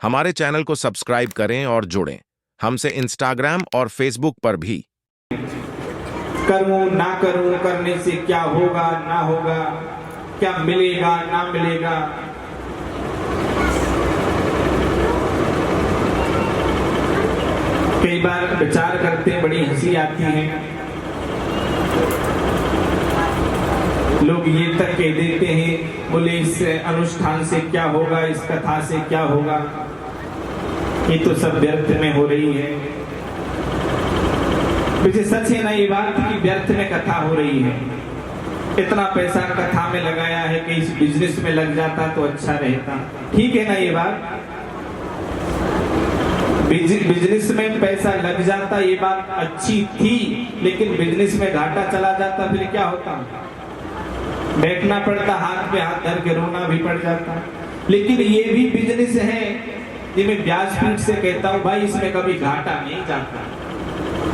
हमारे चैनल को सब्सक्राइब करें और जुड़ें हमसे इंस्टाग्राम और फेसबुक पर भी। करूं ना करूं, करने से क्या होगा ना होगा, क्या मिलेगा ना मिलेगा। कई बार विचार करते बड़ी हंसी आती है। लोग ये तक कह देते हैं, बोले इस अनुष्ठान से क्या होगा, इस कथा से क्या होगा, ये तो सब व्यर्थ में हो रही है। मुझे सच है ना ये बात कि व्यर्थ में कथा हो रही है। इतना पैसा कथा में लगाया है कि इस बिजनेस में लग जाता तो अच्छा रहता। ठीक है ना ये बात, बिजनेस में पैसा लग जाता ये बात अच्छी थी, लेकिन बिजनेस में घाटा चला जाता फिर क्या होता। बैठना पड़ता, हाथ पे हाथ धर के रोना भी पड़ जाता। लेकिन ये भी बिजनेस है, ये मैं व्यासपीठ से कहता हूँ भाई, इसमें कभी घाटा नहीं जाता,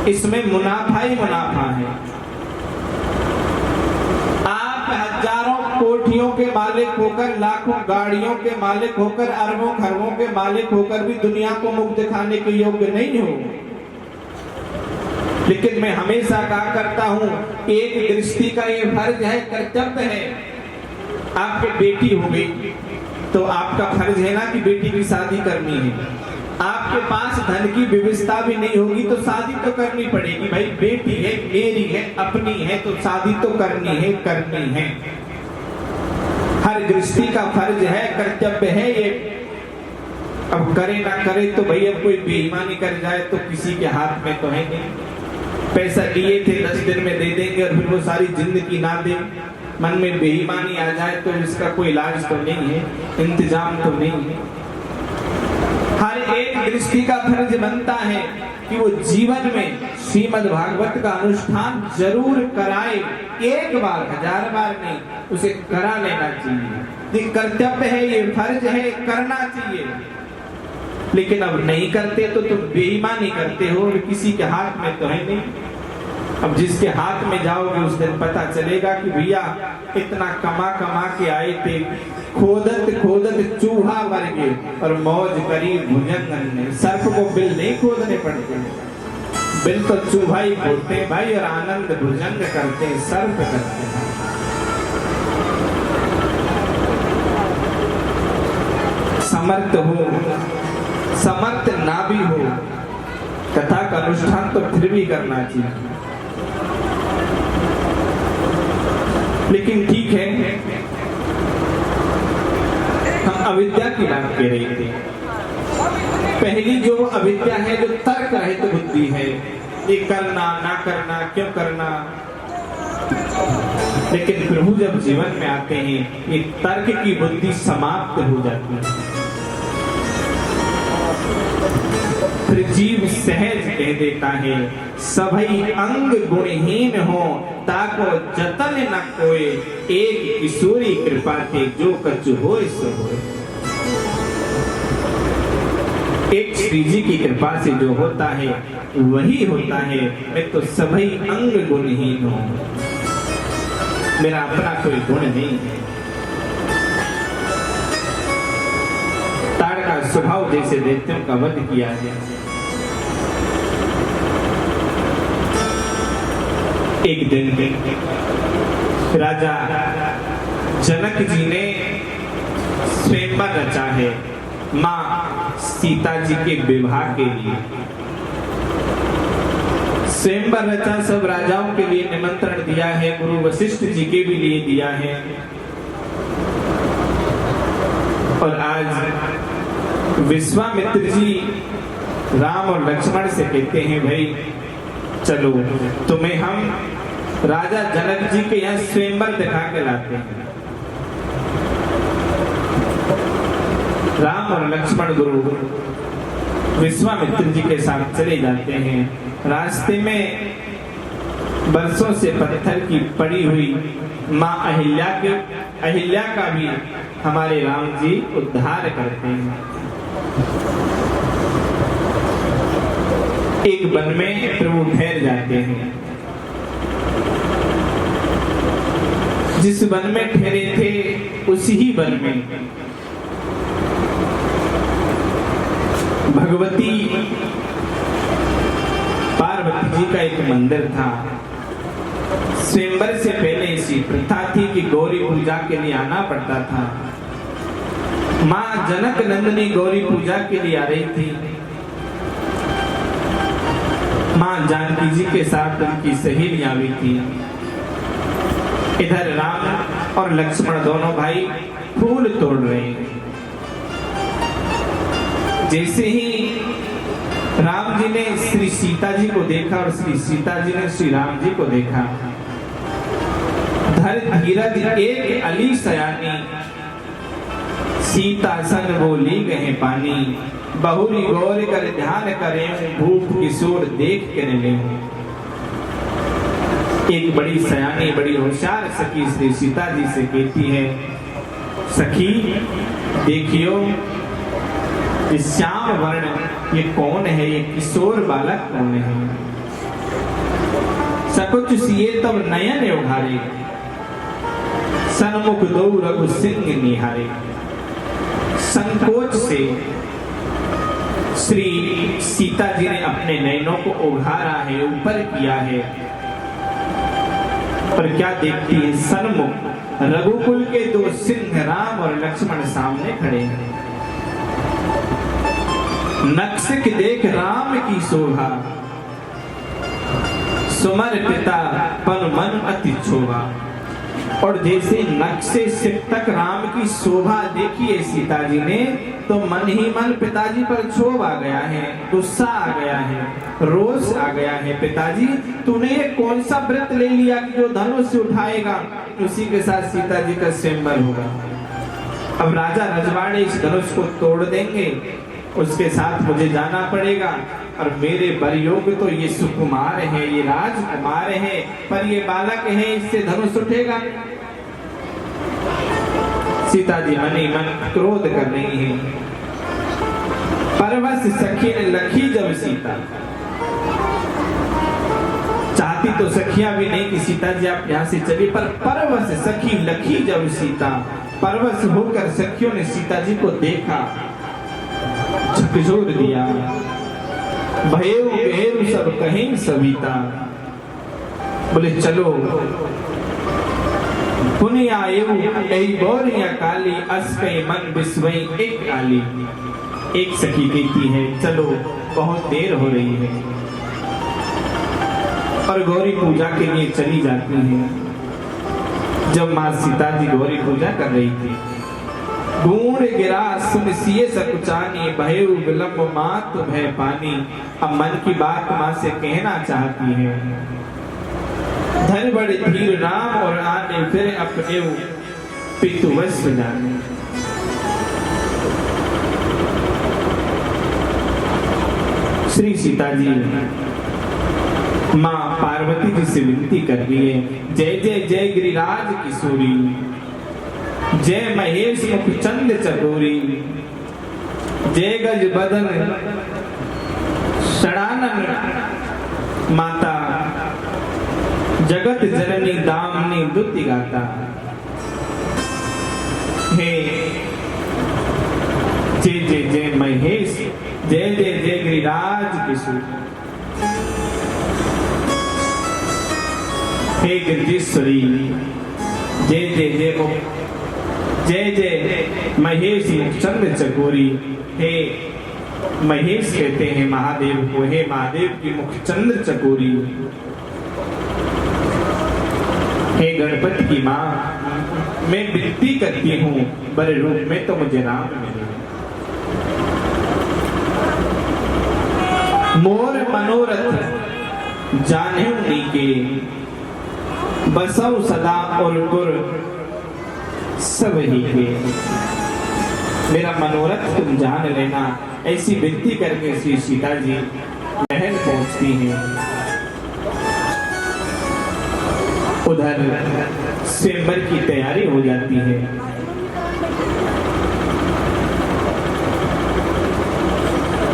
इसमें मुनाफा ही मुनाफा है। आप हजारों कोठियों के मालिक होकर, लाखों गाड़ियों के मालिक होकर, अरबों खरबों के मालिक होकर भी दुनिया को मुख दिखाने के योग्य नहीं हो। लेकिन मैं हमेशा कहा करता हूं, एक दृष्टि का ये फर्ज है, कर्तव्य है। आपकी बेटी हो गई तो आपका फर्ज है ना कि बेटी की शादी करनी है। आपके पास धन की व्यवस्था भी नहीं होगी तो शादी तो करनी पड़ेगी। भाई बेटी है, मेरी है, अपनी है, तो शादी तो करनी है। हर दृष्टि का फर्ज है, कर्तव्य है ये। अब करे ना करे तो भाई, अब कोई बेईमानी कर जाए तो किसी के हाथ में तो है नहीं। पैसा लिए थे 10 दिन में दे देंगे और फिर वो सारी जिंदगी ना दे। मन में बेईमानी आ जाए तो इसका कोई इलाज तो नहीं है, इंतजाम तो नहीं है। हर एक दृष्टि का फर्ज बनता है कि वो जीवन में श्रीमद् भागवत का अनुष्ठान जरूर कराए। एक बार, 1000 बार नहीं, उसे करा लेना चाहिए। ये कर्तव्य है, ये फर्ज है, करना चाहिए। लेकिन अब नहीं करते तो तुम बेईमानी करते हो, किसी के हाथ में तो है नहीं। अब जिसके हाथ में जाओगे उस दिन पता चलेगा कि भैया इतना कमा कमा के आए थे, खोदत खोदत चूहा मर गए और मौज करी भुजंगन ने। सर्प को बिल नहीं खोदने पड़ते, बिल तो चूहा ही खोदते हैं भाई, और आनंद भुजंग करते हैं, सर्प करते हैं। समर्थ हो, समर्थ ना भी हो, कथा का अनुष्ठान तो फिर भी करना चाहिए। लेकिन ठीक है, हम अविद्या की बात कह रहे थे। पहली जो अविद्या है, जो तर्क रहित बुद्धि है, ये करना ना करना, क्यों करना। लेकिन प्रभु जब जीवन में आते हैं, ये तर्क की बुद्धि समाप्त हो जाती है। फिर जीव सहज कह देता है, सभई अंग गुणहीन हो, ताको जतन न कोय, एक ईश्वरी कृपा के जो कछु होय सो होय। एक श्री जी की कृपा से जो होता है वही होता है। मैं तो सभई अंग गुणहीन हूं, मेरा अपना कोई गुण नहीं है। ताड़ का स्वभाव जैसे दैत्यों का वध किया गया। एक दिन राजा जनक जी ने स्वयंवर रचा है मां सीता जी के विवाह के लिए। स्वयंवर रचा, सब राजाओं के लिए निमंत्रण दिया है, गुरु वशिष्ठ जी के भी लिए दिया है। और आज विश्वामित्र जी राम और लक्ष्मण से कहते हैं, भाई चलो तुम्हें हम राजा जनक जी के यहाँ स्वयंवर दिखा के लाते हैं। राम और लक्ष्मण गुरु विश्वामित्र जी के साथ चले जाते हैं। रास्ते में बरसों से पत्थर की पड़ी हुई माँ अहिल्या का भी हमारे राम जी उद्धार करते हैं। एक वन में प्रभु ठहर जाते हैं। जिस वन में ठहरे थे उसी ही वन में भगवती पार्वती जी का एक मंदिर था। स्वयंवर से पहले ऐसी प्रथा थी कि गौरी पूजा के लिए आना पड़ता था। मां जनक नंदिनी गौरी पूजा के लिए आ रही थी। मां जानकी जी के साथ उनकी सहेलियां भी थी। इधर राम और लक्ष्मण दोनों भाई फूल तोड़ रहे हैं। जैसे ही राम जी ने श्री सीता जी को देखा और श्री सीता जी ने श्री राम जी को देखा, धर धीरज एक अली सयानी, सीता संग वो ली गए पानी, बहुरी गौर कर ध्यान करें, भूप किशोर देख के ले। एक बड़ी सयानी बड़ी होशियार सखी श्री सीता जी से कहती है, सखी देखियो इस श्याम वर्ण ये कौन है, ये किशोर बालक कौन है। सकुच सिए तब नयन उघारे, सन्मुख दो रघु सिंह निहारे। संकोच से श्री सीता जी ने अपने नयनों को उघारा है, ऊपर किया है, पर क्या देखती है, सन्मुख रघुकुल के दो सिंह राम और लक्ष्मण सामने खड़े हैं। नक्सिक देख राम की शोभा, सुमर पिता पन मन अति क्षोभा। और जैसे नक्शे से तक राम की शोभा देखी है सीता जी ने, तो मन ही मन पिताजी पर क्षोभ आ गया है, गुस्सा आ गया है, रोष आ गया है। पिताजी तूने ये कौन सा व्रत ले लिया कि जो धनुष उठाएगा उसी के साथ सीता जी का स्वयंवर होगा। अब राजा रजवाड़े इस धनुष को तोड़ देंगे, उसके साथ मुझे जाना पड़ेगा, और मेरे बरयोग तो ये सुकुमार है, ये राजकुमार है, पर ये बालक है, इससे धनुष उठेगा। सीता जी मन ही मन क्रोध कर रही है। परवश सखी ने लखी जब सीता, चाहती तो सखियां भी नहीं कि सीता जी आप यहाँ से चली, पर परवश सखी लखी जब सीता, परवश होकर सखियों ने सीता जी को देखा, झकझोर दिया। भयउ घेरु सब कहीं सविता, बोले चलो पुनिया गौरिया काली, अस्कई मन बिस्वई एक आली। एक सखी कहती है चलो बहुत देर हो रही है, और गौरी पूजा के लिए चली जाती है। जब माँ सीता जी गौरी पूजा कर रही थी, गुण गिरा सुन सिए सकुचानी, भयउ विलंब मात भय पानी। अब मन की बात माँ से कहना चाहती है। धन बड़े धीर राम और आने, फिर अपने पितु वश जाने। श्री सीता जी माँ पार्वती जी से विनती कर रही है, जय जय जय गिरिराज किशोरी, जय महेश मुख चंद चकोरी, जय गज बदन षडानन माता, जगत जननी दामनी दुति गाता। हे जय जय जय महेश, जय जय जय गिरिराज किशोर, हे गिरजेश्वरी, जय जय जय जय जय महेश मुखचंद्र चकोरी। हे महेश कहते हैं महादेव को, हे महादेव की मुखचंद्र चकोरी। हे गणपति की माँ, मैं विनती करती हूँ बड़े रूप में तो मुझे राम मिले। मोर मनोरथ जाने नीके, बसव सदा और गुर सब ही के। मेरा मनोरथ तुम जान लेना, ऐसी विनती करके श्री सीता जी महल पहुंचती हैं। उधर स्वयंवर की तैयारी हो जाती है।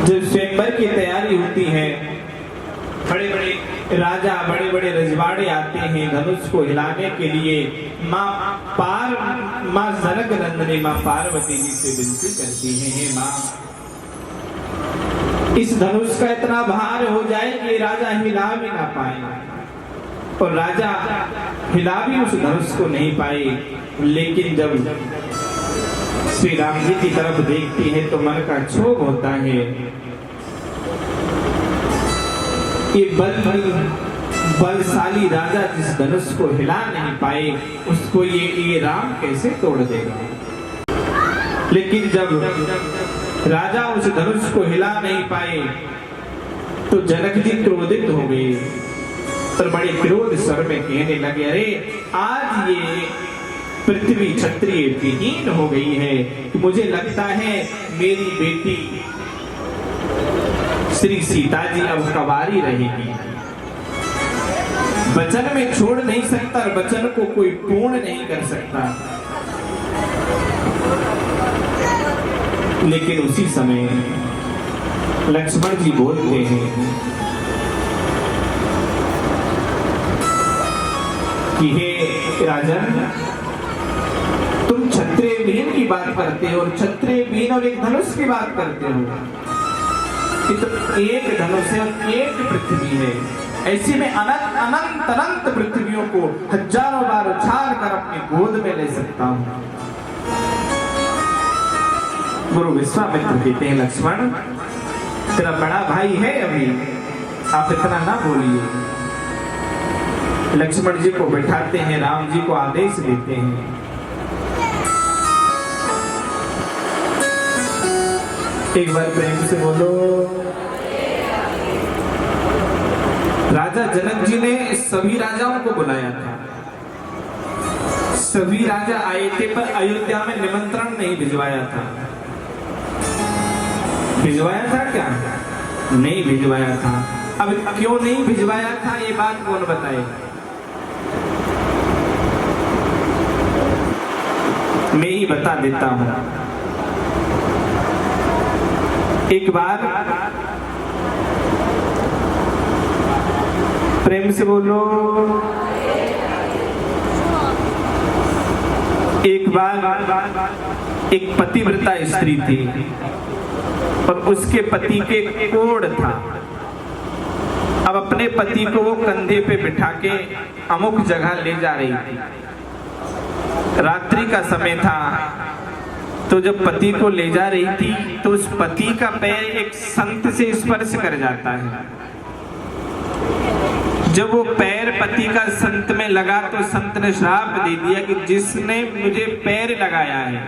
जब स्वयंवर की तैयारी होती है, बड़े बड़े राजा बड़े बड़े रजवाड़े आते हैं धनुष को हिलाने के लिए। माँ जनक नंदिनी माँ पार्वती जी से विनती करती है, हे माँ इस धनुष का इतना भार हो जाए कि राजा हिला भी ना पाए, और राजा हिला भी उस धनुष को नहीं पाए। लेकिन जब श्री राम जी की तरफ देखती है तो मन का क्षोभ होता है। ये बलशाली राजा जिस धनुष को हिला नहीं पाए, उसको ये राम कैसे तोड़ देगा। लेकिन जब राजा उस धनुष को हिला नहीं पाए तो जनक जी क्रोधित हो गए और बड़े क्रोध स्वर में कहने लगे, अरे आज ये पृथ्वी क्षत्रिय विहीन हो गई है। मुझे लगता है मेरी बेटी श्री सीता जी अब कवारी रहेगी। वचन में छोड़ नहीं सकता और वचन को कोई पूर्ण नहीं कर सकता। लेकिन उसी समय लक्ष्मण जी बोलते हैं कि हे राजन, तुम क्षत्रिय विहीन की बात करते हो और क्षत्रिय विहीन और एक धनुष की बात करते हो। तो एक धनुष है और एक पृथ्वी है। ऐसे में अनंत अनंत अनंत पृथ्वियों को हजारों बार उछाल कर अपनी गोद में ले सकता हूं। गुरु विश्वामित्र कहते हैं, लक्ष्मण तेरा बड़ा भाई है अभी, आप इतना ना बोलिए। लक्ष्मण जी को बैठाते हैं, राम जी को आदेश देते हैं। एक बार प्रेम से बोलो। राजा जनक जी ने सभी राजाओं को बुलाया था। सभी राजा आए थे, पर अयोध्या में निमंत्रण नहीं भिजवाया था। भिजवाया था क्या? नहीं भिजवाया था। अब क्यों नहीं भिजवाया था, ये बात कौन बताए? मैं ही बता देता हूं। एक बार प्रेम से बोलो। एक बार एक पतिव्रता स्त्री थी और उसके पति के कोढ़ था। अब अपने पति को वो कंधे पे बिठा के अमुक जगह ले जा रही थी। रात्रि का समय था, तो जब पति को ले जा रही थी तो उस पति का पैर एक संत से स्पर्श कर जाता है। जब वो पैर पति का संत में लगा तो संत ने श्राप दे दिया कि जिसने मुझे पैर लगाया है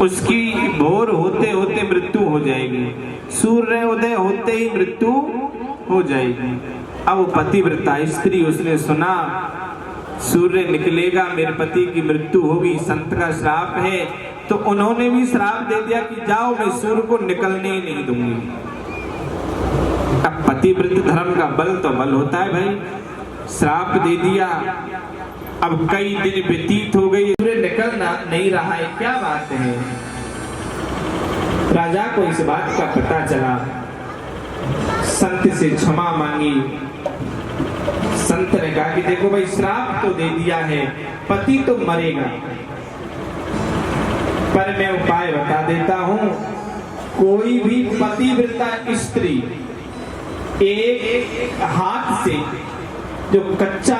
उसकी भोर होते होते मृत्यु हो जाएगी, सूर्य उदय होते ही मृत्यु हो जाएगी। अब वो पतिव्रता स्त्री, उसने सुना सूर्य निकलेगा, मेरे पति की मृत्यु होगी, संत का श्राप है, तो उन्होंने भी श्राप दे दिया कि जाओ, मैं सूर्य को निकलने ही नहीं दूंगी। अब पतिव्रत धर्म का बल तो बल होता है भाई, श्राप दे दिया। अब कई दिन व्यतीत हो गई, सूर्य निकलना नहीं रहा है, क्या बात है। राजा को इस बात का पता चला, संत से क्षमा मांगी। संत ने कहा कि देखो भाई, श्राप तो दे दिया है, पति तो मरेगा, पर मैं उपाय बता देता हूं। कोई भी पतिव्रता स्त्री एक हाथ से जो कच्चा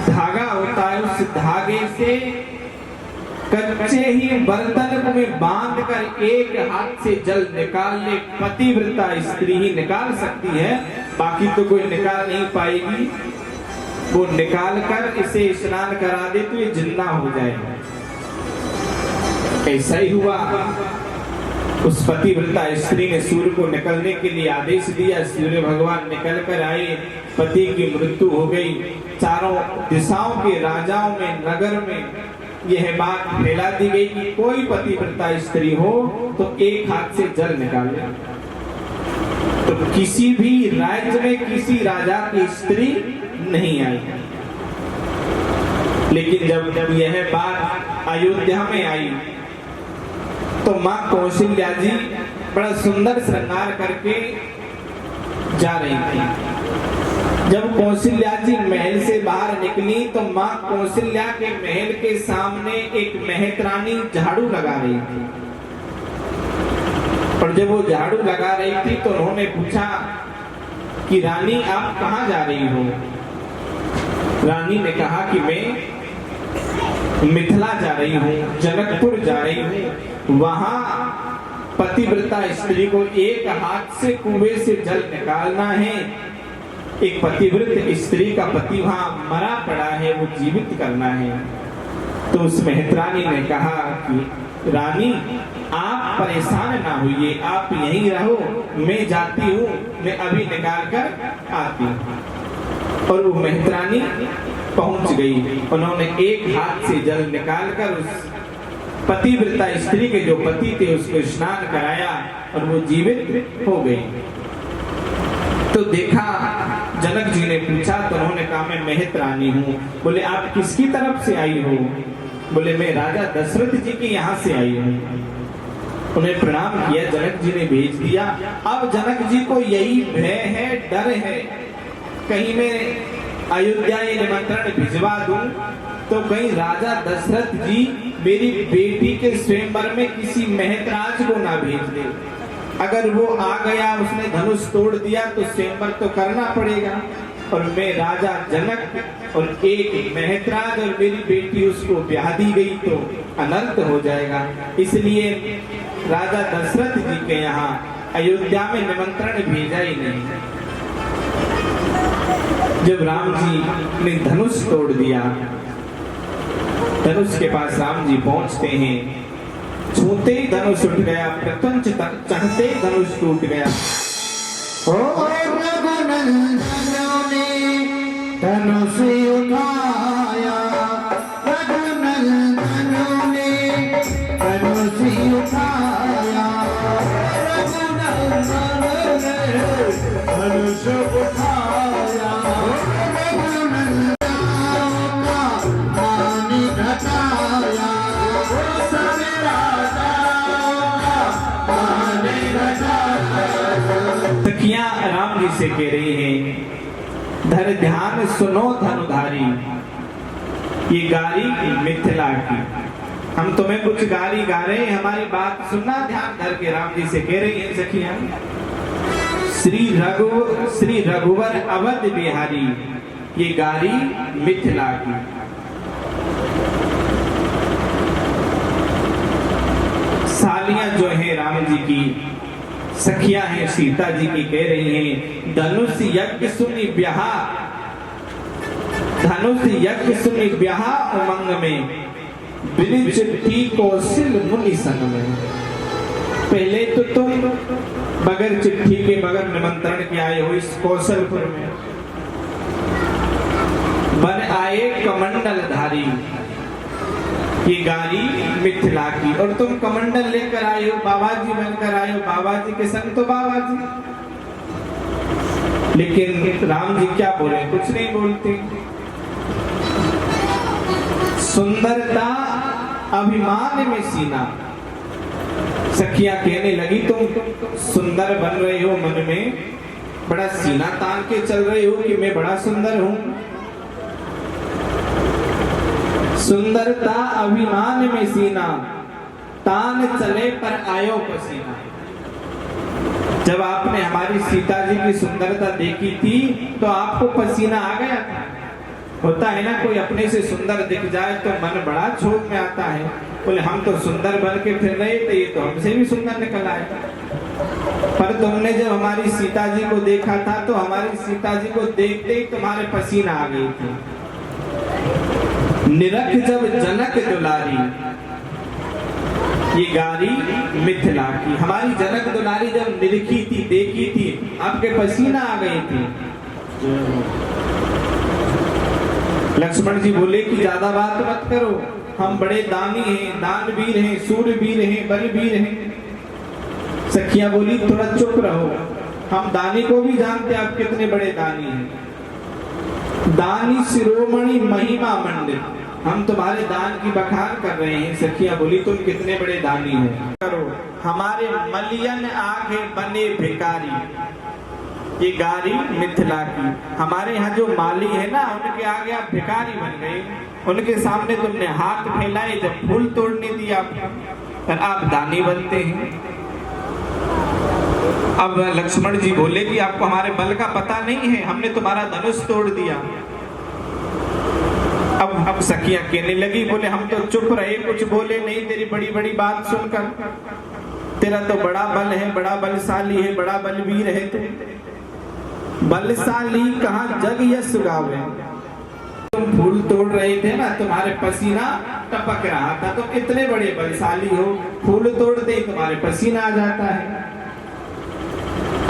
धागा होता है, उस धागे से कच्चे ही बर्तन में बांध कर एक हाथ से जल निकाल ले, पतिव्रता स्त्री ही निकाल सकती है, बाकी तो कोई निकाल नहीं पाएगी। वो निकाल कर इसे स्नान करा दे तो ये जिंदा हो जाएगा। ऐसा ही हुआ। उस पतिव्रता स्त्री ने सूर्य को निकलने के लिए आदेश दिया। सूर्य भगवान निकल कर आए, पति की मृत्यु हो गई। चारों दिशाओं के राजाओं में, नगर में यह बात फैला दी गई कि कोई पतिव्रता स्त्री हो तो एक हाथ से जल निकाले। तो किसी भी राज्य में किसी राजा की स्त्री नहीं आई। लेकिन जब यह बात अयोध्या में आई तो मां कौशल्या जी बड़ा सुंदर श्रृंगार करके जा रही थी। जब कौशल्या जी महल से बाहर निकली तो मां कौशल्या के महल के सामने एक मेहतरानी झाड़ू लगा रही थी। और जब वो झाड़ू लगा रही थी तो उन्होंने पूछा कि रानी आप कहाँ जा रही हो? रानी ने कहा कि मैं मिथिला जा रही हूँ, जनकपुर जा रही हूँ। वहां पतिव्रता स्त्री को एक हाथ से कुएं से जल निकालना है। एक पतिव्रत स्त्री का पति वहां मरा पड़ा है, वो जीवित करना है। तो उस मेहतरानी ने कहा कि रानी आप परेशान ना होइए, आप यहीं रहो, मैं जाती हूँ, मैं अभी निकाल कर आती हूँ। और वो मेहतरानी पहुंच गई। उन्होंने एक हाथ से जल निकालकर उस पतिव्रता स्त्री के जो पति थे उसको स्नान कराया और वो जीवित हो गई। तो देखा, जनक जी ने पूछा तो उन्होंने कहा मैं मेहतरानी हूँ। बोले आप किसकी तरफ से आई हो? बोले मैं राजा दशरथ जी के यहाँ से आई हूँ। उन्हें प्रणाम किया, जनक जी ने भेज दिया। अब जनक जी को यही भय है, डर है, कहीं मैं अयोध्या ये निमंत्रण भिजवा दूं तो कहीं राजा दशरथ जी मेरी बेटी के स्वयंवर में किसी महतराज को ना भेज दे। अगर वो आ गया, उसने धनुष तोड़ दिया तो स्वयंवर तो करना पड़ेगा, और मैं राजा जनक और एक महतराज और मेरी बेटी उसको ब्याह दी गई तो अनर्थ हो जाएगा। इसलिए राजा दशरथ जी के यहाँ अयोध्या में निमंत्रण भेजा ही नहीं। जब राम जी ने धनुष तोड़ दिया, धनुष के पास राम जी पहुंचते हैं, छूते ही धनुष उठ गया, प्रपंच चढ़ते ही धनुष टूट गया। धनुष उठाया, रघुनंदन ने धनुष उठाया, रघुनंदन ने धनुष उठाया, रघुनंदन का मान घटाया, सब राजा मान घटाया। सखियां राम जी से कह रही हैं, धर ध्यान सुनो धनुधारी, ये गारी मिथिला की। हम तुम्हें कुछ गाली गा रहे हैं, हमारी बात सुनना ध्यान धर के। राम जी से कह रही हैं सखियां, श्री रघुवर अवध बिहारी, ये गारी मिथिला की। सालियां जो है राम जी की, सखियां हैं सीता जी की, कह रही हैं धनुष यज्ञ सुनि ब्याह, धनुष यज्ञ सुनि ब्याह उमंग में, बिन चिट्ठी कौशल मुनि संग में। पहले तो तुम बगैर चिट्ठी के बगैर निमंत्रण के आए हो इस कौशलपुर में, बन आए कमंडल धारी, ये गारी मिथिला की, और तुम कमंडल लेकर आए हो, बाबा जी बनकर आए हो, बाबा जी के संग तो बाबा जी। लेकिन राम जी क्या बोले? कुछ नहीं बोलते। सुंदरता अभिमान में सीना। सखियां कहने लगी तुम सुंदर बन रहे हो, मन में बड़ा सीना तान के चल रहे हो कि मैं बड़ा सुंदर हूं। सुंदरता अभिमान में सीना, तान चले पर आयो पसीना। जब आपने हमारी सीता जी की सुंदरता देखी थी तो आपको पसीना आ गया था। होता है ना, कोई अपने से सुंदर दिख जाए तो मन बड़ा क्षोभ में आता है। बोले हम तो सुंदर बन के फिर रहे थे, ये तो हमसे भी सुंदर निकल आए। पर तुमने जब हमारी सीता जी को देखा था तो हमारी सीता जी को देखते ही तुम्हारे पसीना आ गई थी। निरख जब जनक दुलारी, ये गारी मिथिला की। हमारी जनक दुलारी जब निरखी थी, देखी थी, आपके पसीना आ गए थे। लक्ष्मण जी बोले कि ज्यादा बात मत करो, हम बड़े दानी हैं, दानवीर हैं, सूरवीर हैं, बलवीर हैं। सखियां बोली थोड़ा चुप रहो, हम दानी को भी जानते आप कितने बड़े दानी हैं। दानी शिरोमणि महिमा मंडित, हम तुम्हारे दान की बखान कर रहे हैं। सखियां बोली तुम कितने बड़े दानी हो। करो हमारे मलियन आगे बने भिकारी, ये गारी मिथिला की। हमारे यहाँ जो माली है ना, उनके आगे आप भिखारी बन गए। उनके सामने तुमने हाथ फैलाए जब फूल तोड़ने दिया, और आप दानी बनते हैं। अब लक्ष्मण जी बोले कि आपको हमारे बल का पता नहीं है, हमने तुम्हारा धनुष तोड़ दिया। अब सखियां कहने लगी, बोले हम तो चुप रहे, कुछ बोले नहीं तेरी बड़ी बड़ी बात सुनकर। तेरा तो बड़ा बल है, बड़ा बलशाली है, बड़ा बलवीर है तू। बलशाली कहाँ जग यश गावे। तुम फूल तोड़ रहे थे ना, तुम्हारे पसीना टपक रहा था, तुम इतने बड़े बलशाली हो, फूल तोड़ते ही तुम्हारे पसीना आ जाता है।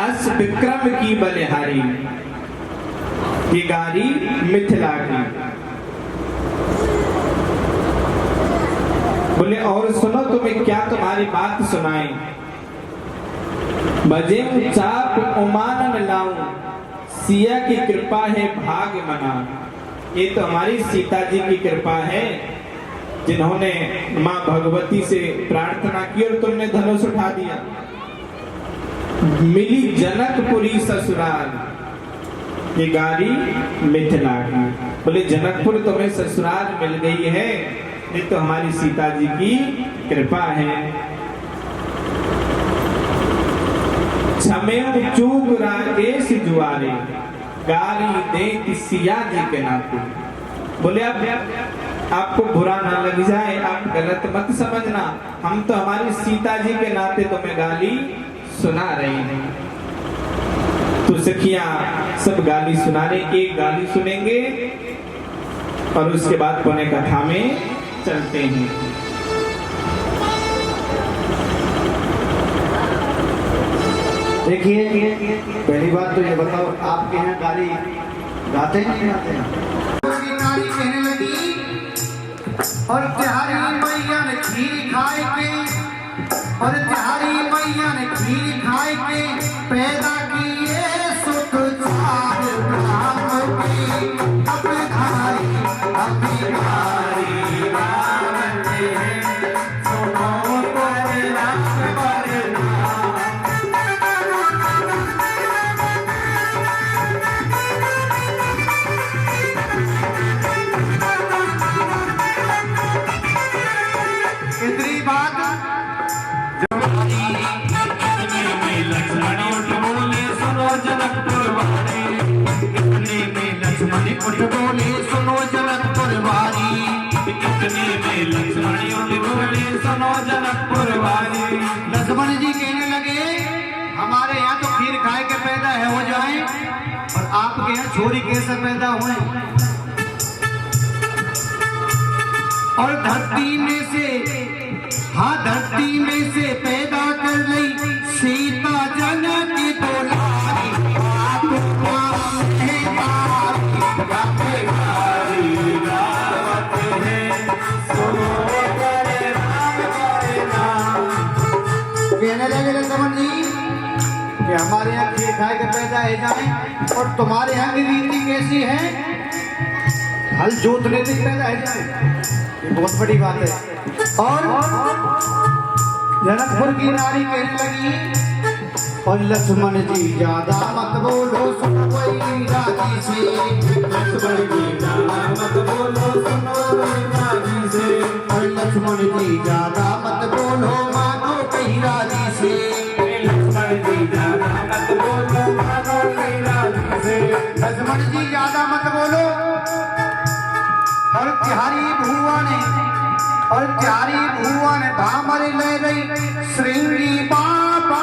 अस विक्रम की बलिहारी, ये गारी मिथिला की। बोले और सुनो, तुम्हें क्या तुम्हारी बात सुनाए। बजे चाप उमानन लाऊं, सिया की कृपा है भाग मना। ये तो हमारी सीता जी की कृपा है, जिन्होंने माँ भगवती से प्रार्थना की और तुमने धनुष उठा दिया। मिली जनकपुरी ससुराल, ये गारी मिथिला की। बोले जनकपुर तुम्हें ससुराल मिल गई है, ये तो हमारी सीता जी की कृपा है। छमेव चूक राकेश जुआरे, गारी दे सिया जी के नाते। बोले अब आपको बुरा ना लग जाए, आप गलत मत समझना, हम तो हमारी सीता जी के नाते तुम्हें गाली सुना रहे हैं। तो सखियां सब गाली सुनाने, एक गाली सुनेंगे और उसके बाद पुण्य कथा में चलते हैं। देखिए, पहली बात तो ये बताओ, आपके यहाँ गाली गाते हैं नहीं गाते हैं? गाली कहने लगी, और तिहारी मैया ने खीर खाए के, और तिहारी मैया ने खीर खाए के पैदा किए सुख चार धाम के। अब घारी रावण है, सुनो पर राम वरना। इतनी बात लक्ष्मण उठ बोले सुनो जनकपुर वाले, इतने में लक्ष्मण उठ बोले सुनो जनकपुर वाली, इतने में लक्ष्मण उठ बोले सुनो जनकपुर वाली। लक्ष्मण जी कहने लगे, हमारे यहाँ तो खीर खाए के पैदा है हो जाए, और आपके यहाँ छोरी कैसे पैदा हुए। और धरती में से, हाँ धरती में से पैदा कर ली सीता जनक की दुलारी। कहने लगे लक्ष्मण जी कि हमारे यहाँ खीर खाए के पैदा है जाए, और तुम्हारे यहाँ की रीति कैसी है, हल जोतने से पैदा है जाए। ये बहुत बड़ी बात है। और जनकपुर की नारी कहने लगी, और लक्ष्मण जी ज्यादा मत बोलो सुनो कोई राजी से, लक्ष्मण जी ज्यादा मत बोलो सुनो कोई राजी से, और लक्ष्मण जी ज्यादा मत बोलो मानो कहीं राजी से, लक्ष्मण जी ज्यादा मत बोलो मानो कहीं राजी से, लक्ष्मण जी ज्यादा मत बोलो। और तिहारी भुआ ने, और प्यारी भुआ ने धामर ले रही श्रृंगी बाबा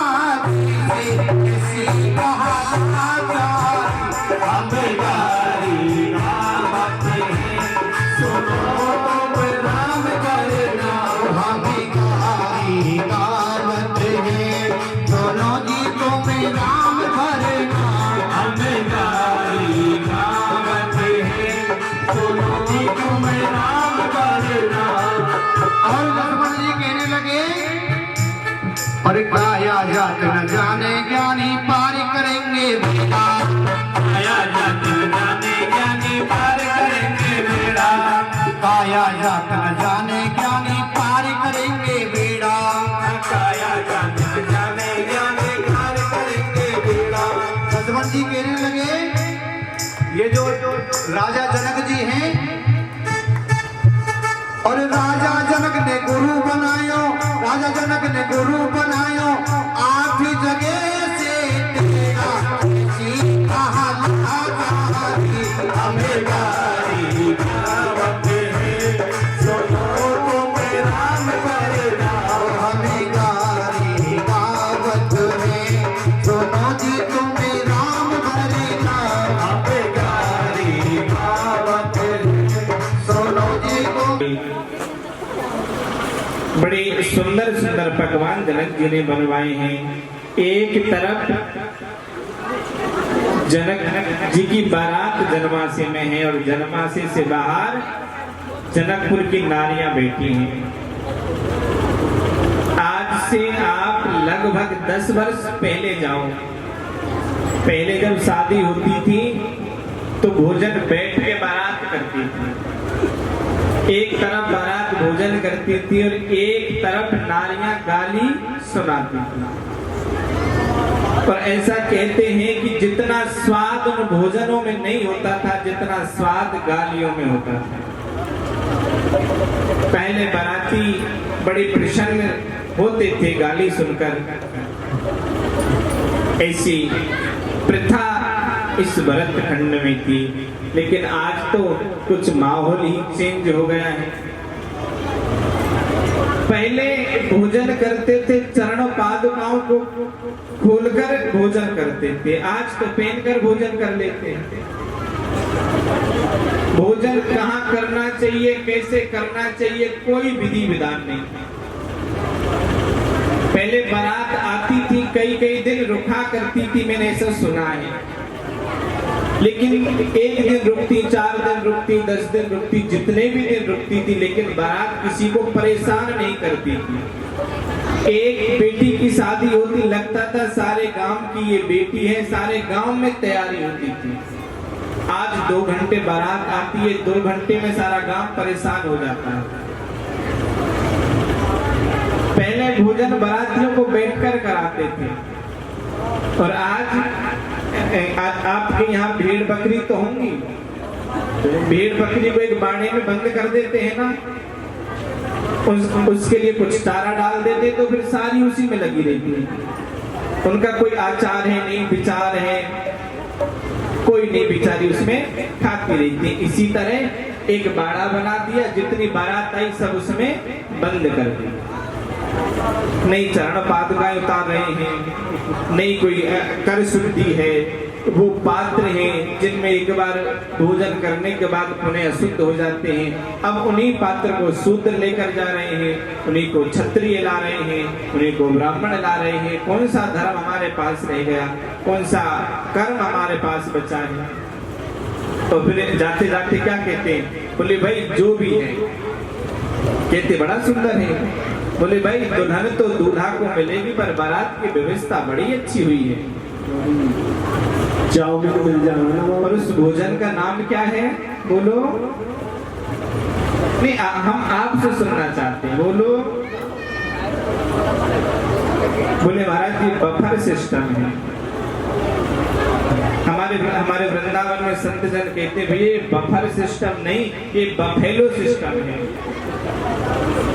और गाया जात न जाने ज्ञानी पार करेंगे बेड़ा, गाया जात न जाने ज्ञानी पार करेंगे बेड़ा, गाया जात न जाने ज्ञानी पार करेंगे बेड़ा, गाया जात न जाने ज्ञानी पार करेंगे बेड़ा। लक्ष्मण जी कहने लगे, ये जो राजा जनक जी हैं, और राजा जनक ने गुरु बनायो, राजा जनक ने गुरु बनायो, 8 जगह से सुंदर सुंदर पकवान जनक जी ने बनवाए हैं। एक तरफ जनक जी की बारात जनमासे में है और जनमासे से बाहर जनकपुर की नारियां बैठी हैं। आज से आप लगभग 10 वर्ष पहले जाओ। पहले जब शादी होती थी तो भोजन बैठ के बारात करती थी। एक तरफ बारात भोजन करती थी और एक तरफ नारियां गाली सुनाती थी। और ऐसा कहते हैं कि जितना स्वाद उन भोजनों में नहीं होता था जितना स्वाद गालियों में होता था। पहले बाराती बड़े प्रसन्न होते थे गाली सुनकर। ऐसी प्रथा इस भरत खंड में थी, लेकिन आज तो कुछ माहौल ही चेंज हो गया है। पहले भोजन करते थे चरण पादुकाओं को खोलकर भोजन करते थे, आज तो पहनकर भोजन कर लेते हैं। भोजन कहाँ करना चाहिए, कैसे करना चाहिए, कोई विधि विधान नहीं। पहले बारात आती थी, कई कई दिन रुका करती थी, मैंने ऐसा सुना है। लेकिन एक दिन रुकती, 4 दिन रुकती, 10 दिन रुकती, जितने भी दिन रुकती थी, लेकिन बारात किसी को परेशान नहीं करती थी। एक बेटी की शादी होती, लगता था सारे गांव की ये बेटी है, सारे गांव में तैयारी होती थी। आज 2 घंटे बारात आती है, 2 घंटे में सारा गांव परेशान हो जाता है। पहले भोजन बारातियों को बैठकर कराते थे और आज आपके यहाँ भेड़ बकरी तो होंगी, भेड़ बकरी को एक बाड़े में बंद कर देते हैं ना, उसके लिए कुछ चारा डाल देते तो फिर सारी उसी में लगी रहती है। उनका कोई आचार है नहीं, विचार है कोई नहीं, बेचारी उसमें खाती रहती है। इसी तरह एक बाड़ा बना दिया, जितनी बारात आई सब उसमें बंद कर दी। नहीं चरण पादुकाएं उतार रहे हैं, नहीं कोई कर शुद्धि है। वो पात्र हैं जिनमें एक बार भोजन करने के बाद पुनः अशुद्ध हो जाते हैं। अब उन्हीं पात्र को शूद्र लेकर जा रहे हैं, उन्हीं को क्षत्रिय ला रहे हैं, उन्हीं को ब्राह्मण ला रहे हैं। कौन सा धर्म हमारे पास रह गया, कौन सा कर्म हमारे पास बचा है? तो फिर जाते जाते क्या कहते हैं, बोले भाई जो भी है, कहते बड़ा सुंदर है। बोले भाई दुल्हन तो दूल्हा को मिलेगी, पर बारात की व्यवस्था बड़ी अच्छी हुई है, चावल तो मिल जाएगा। और उस भोजन का नाम क्या है बोलो? नहीं हम आपसे सुनना चाहते हैं, बोलो। बोले महाराज जी बफर सिस्टम है। हमारे वृंदावन में संत जन कहते भैया बफर सिस्टम नहीं, ये बफेलो सिस्टम है।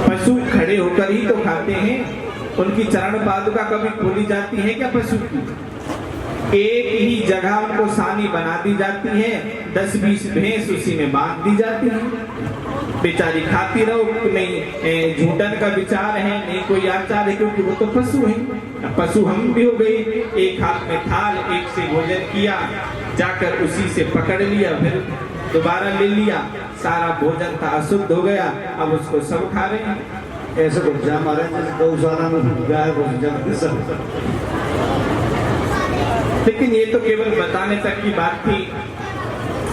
पशु खड़े होकर ही तो खाते हैं, उनकी चरण पादुका कभी खोली जाती है क्या पशु की? एक ही जगह उनको सानी बना दी जाती है, 10-20 भैंस उसी में बांध दी जाती है, बेचारी खाती रहो। नहीं झूठन का विचार है, नहीं कोई आचार है, क्योंकि वो तो पशु है। पशु हम भी हो गए। एक हाथ में थाल, एक से भोजन किया, जाकर उसी से पकड़ लिया, फिर दोबारा ले लिया, सारा भोजन था अशुद्ध हो गया, अब उसको सब खा रहे हैं। ऐसे कुछ हमारे गौशाला में गाय सब। लेकिन ये तो केवल बताने तक की बात थी।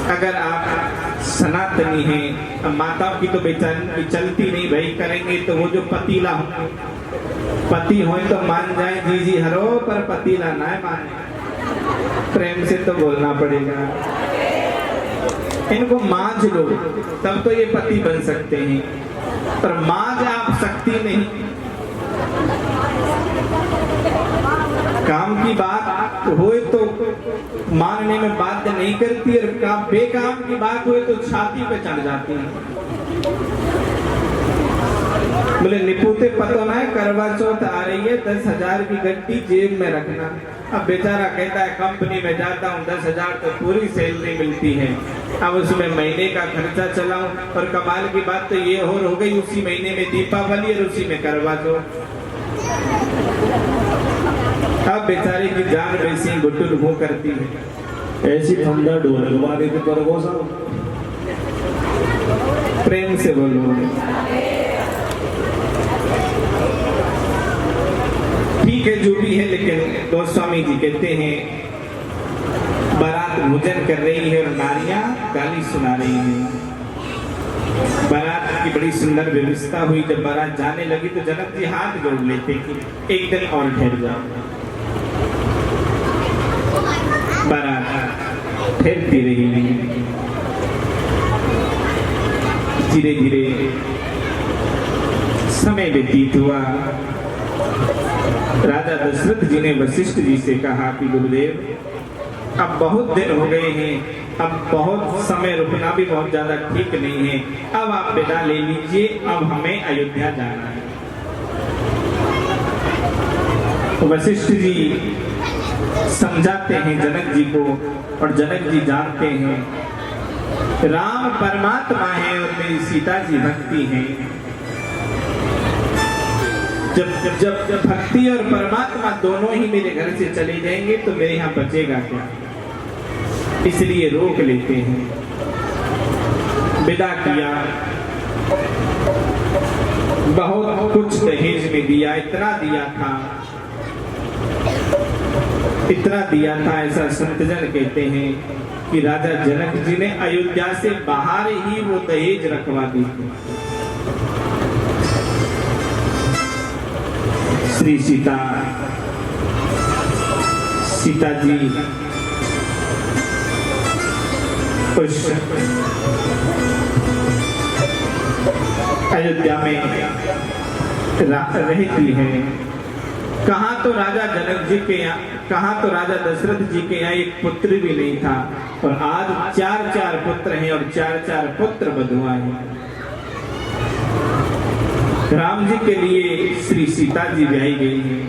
अगर आप सनातनी हैं, माताओं की तो बेचारी चलती नहीं भाई, करेंगे तो वो जो पतीला हो, पति हो तो मान जाए जी जी हरो, पर पतीला ना माने, प्रेम से तो बोलना पड़ेगा। इनको मांझ लो तब तो ये पति बन सकते हैं, पर मांझ आप सकती नहीं। काम की बात होए तो मानने में बाध्य नहीं करती, और बेकाम की बात हुए तो छाती पे चढ़ जाती है। बोले निपुते पतो ना है, करवा चौथ आ रही है, 10,000 की गड्डी जेब में रखना। अब बेचारा कहता है कंपनी में जाता हूँ, 10,000 तो पूरी सैलरी मिलती है, अब उसमें महीने का खर्चा चलाऊं। और कमाल की बात तो ये हो गई, उसी महीने में दीपावली और उसी में करवा चौथ। अब बेचारे की जान वैसी गुटुल हो करती है। ऐसी ठंडा डोल लगवा देते पर वो सब। प्रेम से बोलो। ठीक है जो भी है, लेकिन गोस्वामी जी कहते हैं बारात भोजन कर रही है और नारियां गाली सुना रही हैं। बारात की बड़ी सुंदर व्यवस्था हुई। जब बारात जाने लगी तो जनक जी हाथ जोड़ लेते कि एक दिन और ठहर जाओ। बारात ठहरती रही। धीरे धीरे समय व्यतीत हुआ। राजा दशरथ जी ने वशिष्ठ जी से कहा कि गुरुदेव, अब बहुत दिन हो गए हैं, अब बहुत समय रुकना भी बहुत ज्यादा ठीक नहीं है, अब आप विदा ले लीजिए, अब हमें अयोध्या जाना है। तो वशिष्ठ जी समझाते हैं जनक जी को, और जनक जी जानते हैं राम परमात्मा है और मेरी सीता जी भक्ति है। जब भक्ति और परमात्मा दोनों ही मेरे घर से चले जाएंगे तो मेरे यहाँ बचेगा क्या, इसलिए रोक लेते हैं। विदा किया, बहुत कुछ दहेज में दिया, इतना दिया था ऐसा संतजन कहते हैं कि राजा जनक जी ने अयोध्या से बाहर ही वो दहेज रखवा दी थी। श्री सीता जी उस अयोध्या में रहती है। कहाँ तो राजा जनक जी के यहाँ, कहाँ तो राजा दशरथ जी के यहाँ एक पुत्र भी नहीं था, और आज 4 पुत्र हैं और 4 पुत्र बधुआ हैं। राम जी के लिए श्री सीता जी ब्याही गई हैं,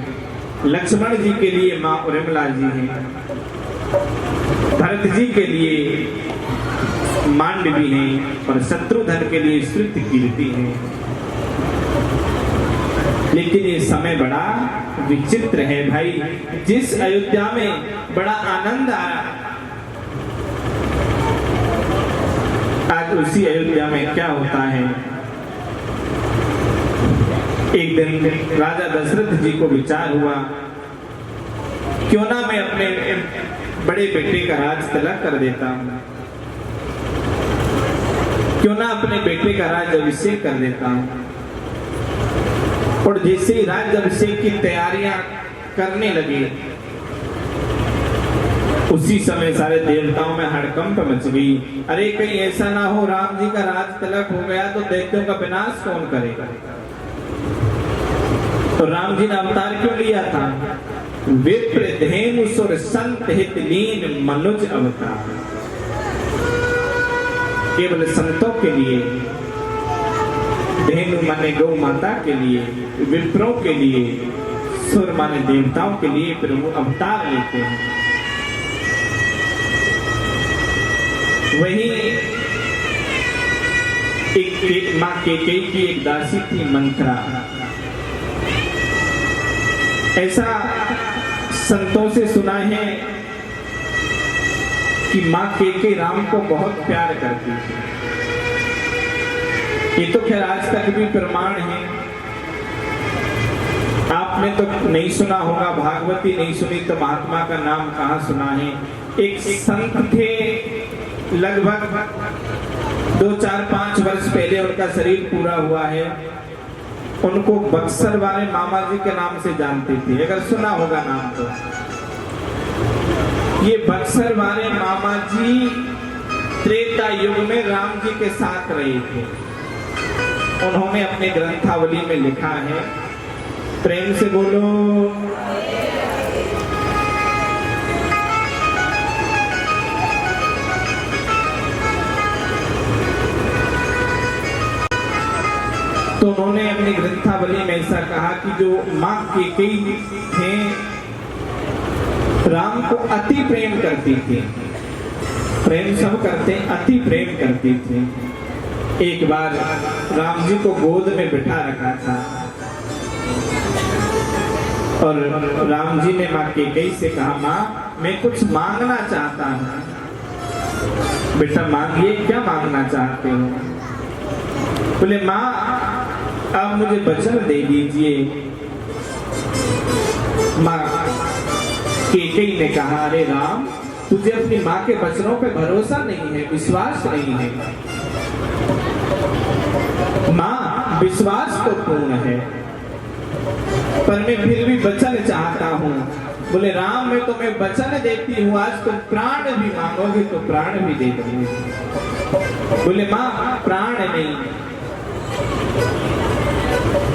लक्ष्मण जी के लिए माँ उर्मिला जी हैं, भरत जी के लिए मांडवी हैं और शत्रुघ्न के लिए श्रुति कीर्ति है। लेकिन ये समय बड़ा विचित्र है भाई। जिस अयोध्या में बड़ा आनंद आ रहा, आज उसी अयोध्या में क्या होता है। एक दिन राजा दशरथ जी को विचार हुआ, क्यों ना मैं अपने बड़े बेटे का राज तलक कर देता हूं, क्यों ना अपने बेटे का राज अभिषेक कर देता हूं। और जैसे ही राज अभिषेक की तैयारियां करने लगे, उसी समय सारे देवताओं में हड़कंप मच गई। अरे कहीं ऐसा ना हो राम जी का राज तलक हो गया तो दैत्यों का विनाश कौन करेगा। तो राम जी ने अवतार क्यों लिया था? विप्र धेनु सुर संत हित लीन मनुज अवतार। केवल संतों के लिए, धेनु माने गौ माता के लिए, विप्रों के लिए, सुर माने देवताओं के लिए प्रभु अवतार लेते हैं। वही एक माँ केकई की एक दासी थी मंत्रा। ऐसा संतों से सुना है कि माँ केकई राम को बहुत प्यार करती थी। ये तो खैर आज तक भी प्रमाण है। आपने तो नहीं सुना होगा, भागवती नहीं सुनी तो महात्मा का नाम कहाँ सुना है। एक संत थे, लगभग 2, 4, 5 वर्ष पहले उनका शरीर पूरा हुआ है। उनको बक्सर वाले मामा जी के नाम से जानते थे, अगर सुना होगा नाम तो। ये बक्सर वाले मामा जी त्रेता युग में राम जी के साथ रहे थे। उन्होंने अपने ग्रंथावली में लिखा है, प्रेम से बोलो, तो उन्होंने अपनी ग्रंथावली में ऐसा कहा कि जो माँ केकई थे राम को अति प्रेम करती थी। प्रेम सब करते, अति प्रेम करती थी। एक बार राम जी को गोद में बिठा रखा था और राम जी ने माँ केकई से कहा, माँ मैं कुछ मांगना चाहता हूँ। बेटा मांगिए, क्या मांगना चाहते हो? बोले माँ आप मुझे वचन दे दीजिए माँ कैकेयी ने कहा, अरे राम, तुझे अपनी माँ के वचनों पे भरोसा नहीं है, विश्वास नहीं है। माँ, विश्वास तो पूर्ण है, पर मैं फिर भी वचन चाहता हूँ। बोले, राम, मैं तुम्हें वचन देती हूँ, आज तुम प्राण भी मांगोगे तो प्राण भी दे दूंगी। बोले, माँ, प्राण नहीं,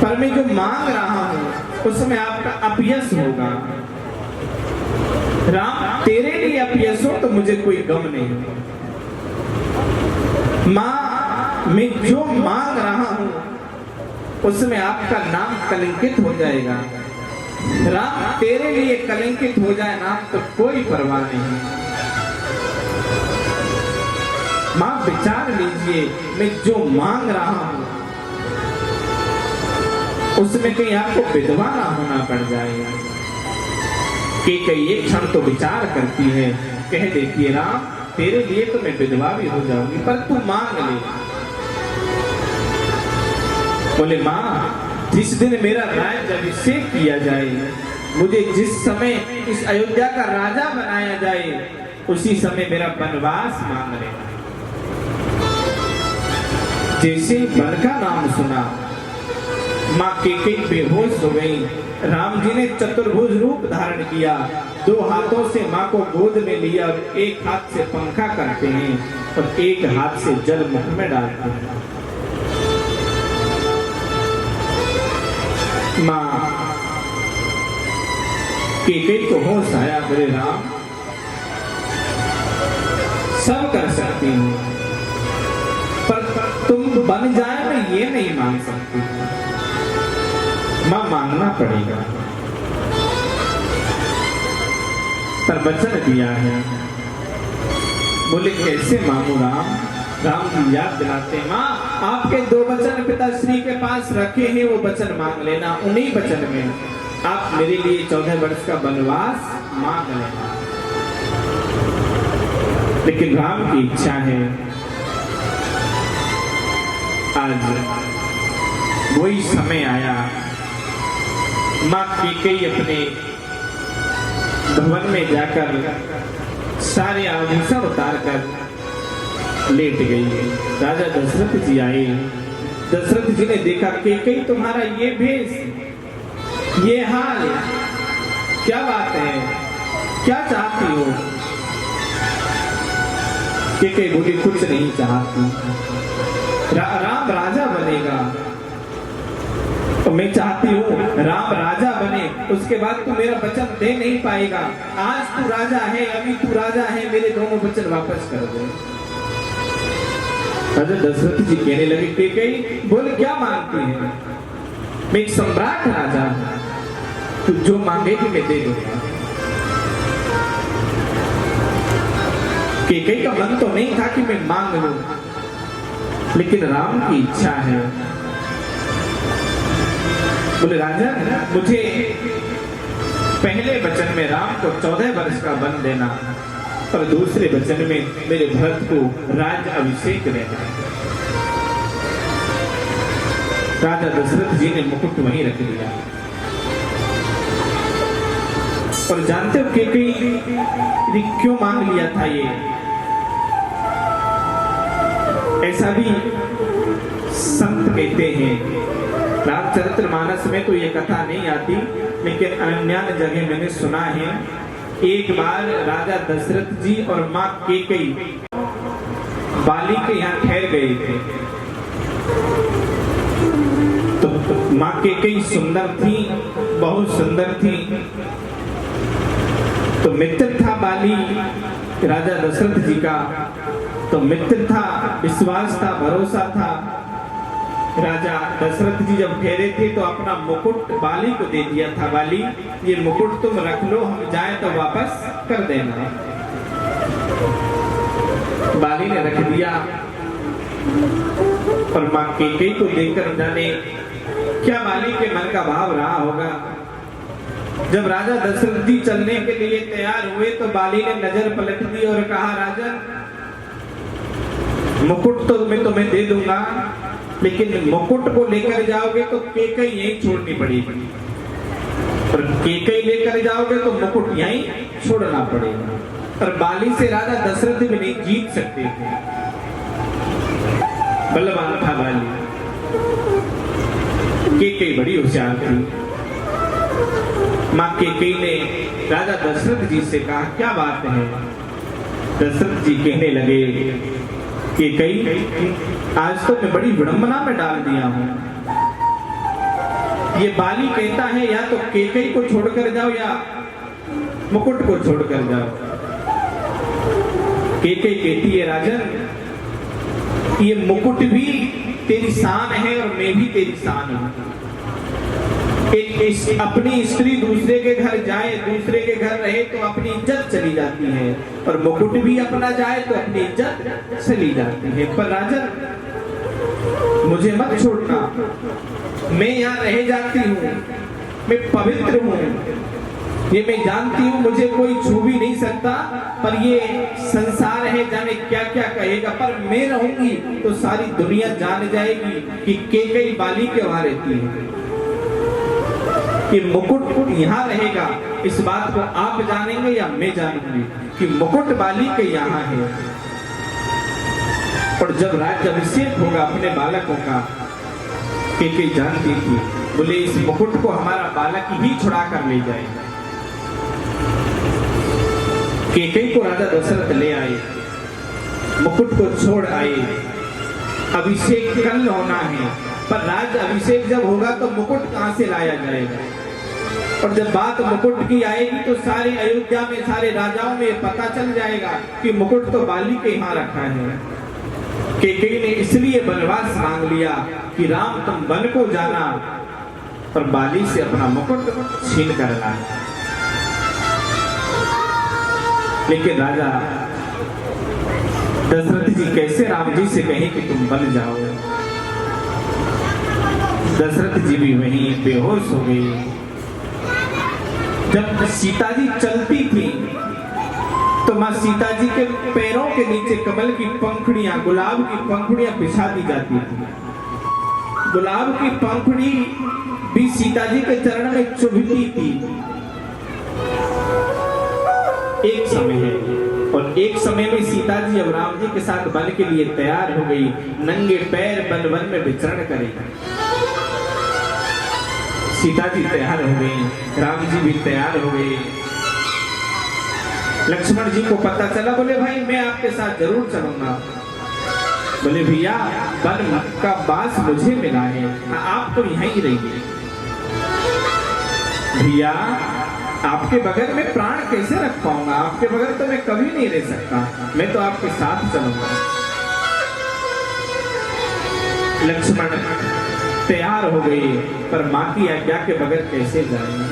पर मैं जो मांग रहा हूँ उसमें आपका अपयश होगा। राम, तेरे लिए अपयश हो तो मुझे कोई गम नहीं। माँ, मैं जो मांग रहा हूँ उसमें आपका नाम कलंकित हो जाएगा। राम, तेरे लिए कलंकित हो जाए नाम तो कोई परवाह नहीं। माँ, विचार लीजिए, मैं जो मांग रहा हूँ उसमें कहीं आपको विधवा ना होना पड़ जाएगा। कैकेयी एक क्षण तो विचार करती है, कह देती है, राम, तेरे लिए तो मैं विधवा भी हो जाऊंगी, पर तू मांग ले। बोले, माँ, जिस दिन मेरा राज्याभिषेक किया जाए, मुझे जिस समय इस अयोध्या का राजा बनाया जाए, उसी समय मेरा वनवास मांग ले। जैसे वन का नाम सुना, माँ कैकेयी बेहोश हो गई। राम जी ने चतुर्भुज रूप धारण किया, 2 हाथों से माँ को गोद में लिया, एक हाथ से पंखा करते हैं और एक हाथ से जल मुख में डालते हैं। माँ कैकेयी को होश आया, बोले, राम, सब कर सकती हूँ, पर तुम बन जाए मैं ये नहीं मांग सकती। मां, मांगना पड़ेगा, पर वचन दिया है। बोले, कैसे मांगू राम? राम जी याद दिलाते, मां, आपके 2 वचन पिताश्री के पास रखे हैं, वो वचन मांग लेना। उन्हीं वचन में आप मेरे लिए 14 वर्ष का वनवास मांग लेना। लेकिन राम की इच्छा है, आज वही समय आया। माँ कैकेयी अपने भवन में जाकर सारे आभूषण उतार कर लेट गई। राजा दशरथ जी आए। दशरथ जी ने देखा, कैकेयी, तुम्हारा ये भेष, ये हाल, क्या बात है, क्या चाहती हो? कैकेयी बोली, कुछ नहीं चाहती। राम राजा बनेगा तो मैं चाहती हूँ राम राजा बने, उसके बाद तू मेरा वचन दे नहीं पाएगा। आज तू राजा है, अभी तू राजा है, मेरे दोनों वचन वापस कर दे। राजा दशरथ जी कहने लगे, कैकेयी, बोल, क्या मांगती है? मैं एक सम्राट राजा हूं, तू जो मांगेगी मैं दे दूंगा। कैकेयी का मन तो नहीं था कि मैं मांग लूं, लेकिन राम की इच्छा है। बोले, राजा, मुझे पहले वचन में राम को 14 वर्ष का वन देना और दूसरे वचन में मेरे भरत को राज्य अभिषेक देना। राजा दशरथ जी ने मुकुट वहीं रख दिया। और जानते हो कैकेयी क्यों मांग लिया था ये? ऐसा भी संत कहते हैं, रामचरितमानस में तो ये कथा नहीं आती, लेकिन अन्य जगह मैंने सुना है। एक बार राजा दशरथ जी और माँ कैकेयी बाली के यहाँ ठहर गए थे। तो माँ कैकेयी सुंदर थी, बहुत सुंदर थी। तो मित्र था बाली राजा दशरथ जी का, तो मित्र था, विश्वास था, भरोसा था। राजा दशरथ जी जब ठहरे थे तो अपना मुकुट बाली को दे दिया था। बाली, ये मुकुट तुम रख लो, हम जाए तो वापस कर देना। बाली ने रख दिया और मां कैकेयी को देखकर जाने क्या बाली के मन का भाव रहा होगा। जब राजा दशरथ जी चलने के लिए तैयार हुए तो बाली ने नजर पलट दी और कहा, राजन, मुकुट तो मैं तुम्हें दे दूंगा, लेकिन मुकुट को लेकर जाओगे तो कैकेयी यहीं छोड़नी पड़ेगी। और केकई लेकर जाओगे तो मुकुट यहीं छोड़ना पड़ेगा। और बाली से राजा दशरथ भी नहीं जीत सकते थे, बलवान था बाली। केकई बड़ी होशियार थी। मां केकई ने राजा दशरथ जी से कहा, क्या बात है? दशरथ जी कहने लगे, केकई आज तो मैं बड़ी विडंबना में डाल दिया हूं। ये बाली कहता है या तो केकई को छोड़कर जाओ या मुकुट को छोड़कर जाओ। केकई कहती है, राजन ये मुकुट भी तेरी शान है और मैं भी तेरी शान हूं। एक अपनी स्त्री दूसरे के घर जाए, दूसरे के घर रहे तो अपनी इज्जत चली जाती है, और मुकुट भी अपना जाए तो अपनी इज्जत चली जाती है। पर राजन मुझे मत छोड़ना, मैं यहाँ रह जाती हूँ, मैं पवित्र हूँ, ये मैं जानती हूँ, मुझे कोई छू भी नहीं सकता। पर ये संसार है, जाने क्या क्या कहेगा, पर मैं रहूंगी तो सारी दुनिया जान जाएगी कि केकई बाली के वहां रहती है। कि मुकुट यहाँ रहेगा, इस बात को आप जानेंगे या मैं जानूंगी कि मुकुट बाली के यहाँ है। और जब राज्याभिषेक होगा अपने बालकों का, केकई जानती थी, बोले इस मुकुट को हमारा बालक ही छुड़ा कर ले जाएगा। केकई को राजा दशरथ ले आए, मुकुट को छोड़ आए। अभिषेक कल होना है, पर राज अभिषेक जब होगा तो मुकुट कहां से लाया जाएगा? और जब बात मुकुट की आएगी तो सारे अयोध्या में, सारे राजाओं में पता चल जाएगा कि मुकुट तो बाली के यहाँ रखा है। केकई ने इसलिए वनवास मांग लिया कि राम तुम वन को जाना और बाली से अपना मुकुट छीन कर लाना। लेकिन राजा दशरथ जी कैसे राम जी से कहें कि तुम बन जाओ? दशरथ जी भी वहीं बेहोश हो गए। जब सीता जी चलती थी तो मां सीता जी के पैरों के नीचे कमल की पंखुड़ियां, गुलाब की पंखुड़ियां बिछा दी जाती थी। गुलाब की पंखुड़ी भी सीता जी के चरण में चुभती थी। एक समय है, और एक समय में सीता जी अब राम जी के साथ वन के लिए तैयार हो गई। नंगे पैर वन वन में विचरण करेगी। सीता जी तैयार हो गई, राम जी भी तैयार हो गए। लक्ष्मण जी को पता चला, बोले भाई मैं आपके साथ जरूर चलूंगा। बोले भैया वन का बास मुझे मिला है, आप तो यहीं रहिए। भैया आपके बगैर मैं प्राण कैसे रख पाऊंगा? आपके बगैर तो मैं कभी नहीं रह सकता, मैं तो आपके साथ चलूंगा। लक्ष्मण तैयार हो गए, पर मां की आज्ञा के बगैर कैसे जाएंगे?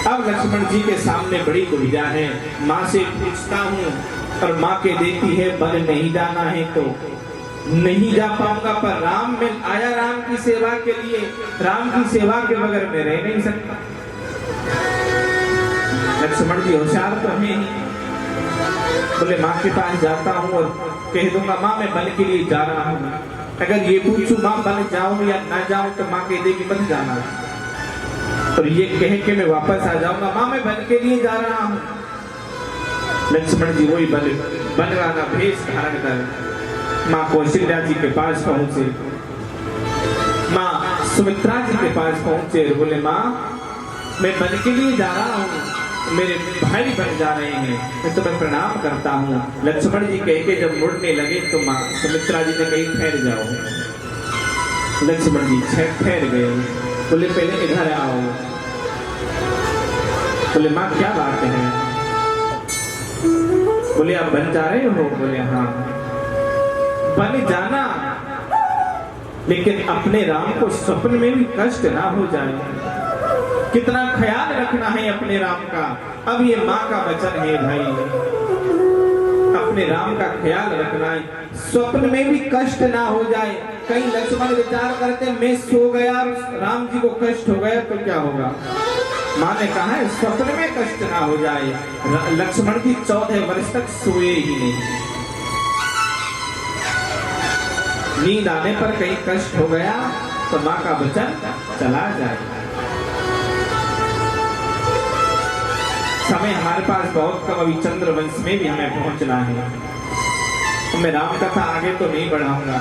अब लक्ष्मण जी के सामने बड़ी दुविधा है। मां से पूछता हूं और मां के देती है वन नहीं जाना है तो नहीं जा पाऊंगा, पर राम में आया राम की सेवा के लिए, राम की सेवा के बगैर मैं रह नहीं सकता। लक्ष्मण जी होशियार तो है ही, बोले मां के पास जाता हूं और कह दूंगा मां मैं वन के लिए जा रहा हूं। अगर ये पूछूं मां वन जाऊं या ना जाऊं तो मां कह देगी मत जाना, और ये कह के मैं वापस आ जाऊंगा मां मैं वन के लिए जा रहा हूं। लक्ष्मण जी वही बनवाना भेष धारण कर मां कौशल्या जी के पास पहुंचे, मां सुमित्रा जी के पास पहुंचे। बोले मां मैं वन के लिए जा रहा हूं, मेरे भाई बन जा रहे हैं, मैं तुम्हें प्रणाम करता हूँ। लक्ष्मण जी कह के जब मुड़ने लगे तो मां सुमित्रा जी ने कही ठहर जाओ। लक्ष्मण जी ठहर गए। बोले पहले इधर आओ। बोले मां क्या बात है? बोले आप बन जा रहे हो? बोले हाँ बन जाना, लेकिन अपने राम को स्वप्न में भी कष्ट ना हो जाए। कितना ख्याल रखना है अपने राम का। अब ये माँ का वचन है भाई, अपने राम का ख्याल रखना है, स्वप्न में भी कष्ट ना हो जाए। कहीं लक्ष्मण विचार करते मैं सो गया, राम जी को कष्ट हो गया तो क्या होगा? माँ ने कहा है स्वप्न में कष्ट ना हो जाए। लक्ष्मण जी 14 वर्ष तक सोए ही नहीं। नींद आने पर कहीं कष्ट हो गया तो माँ का वचन चला जाए। हमारे पास बहुत कम, अभी चंद्रवंश में भी हमें पहुंचना है। तो मैं राम कथा आगे तो नहीं बढ़ाऊंगा,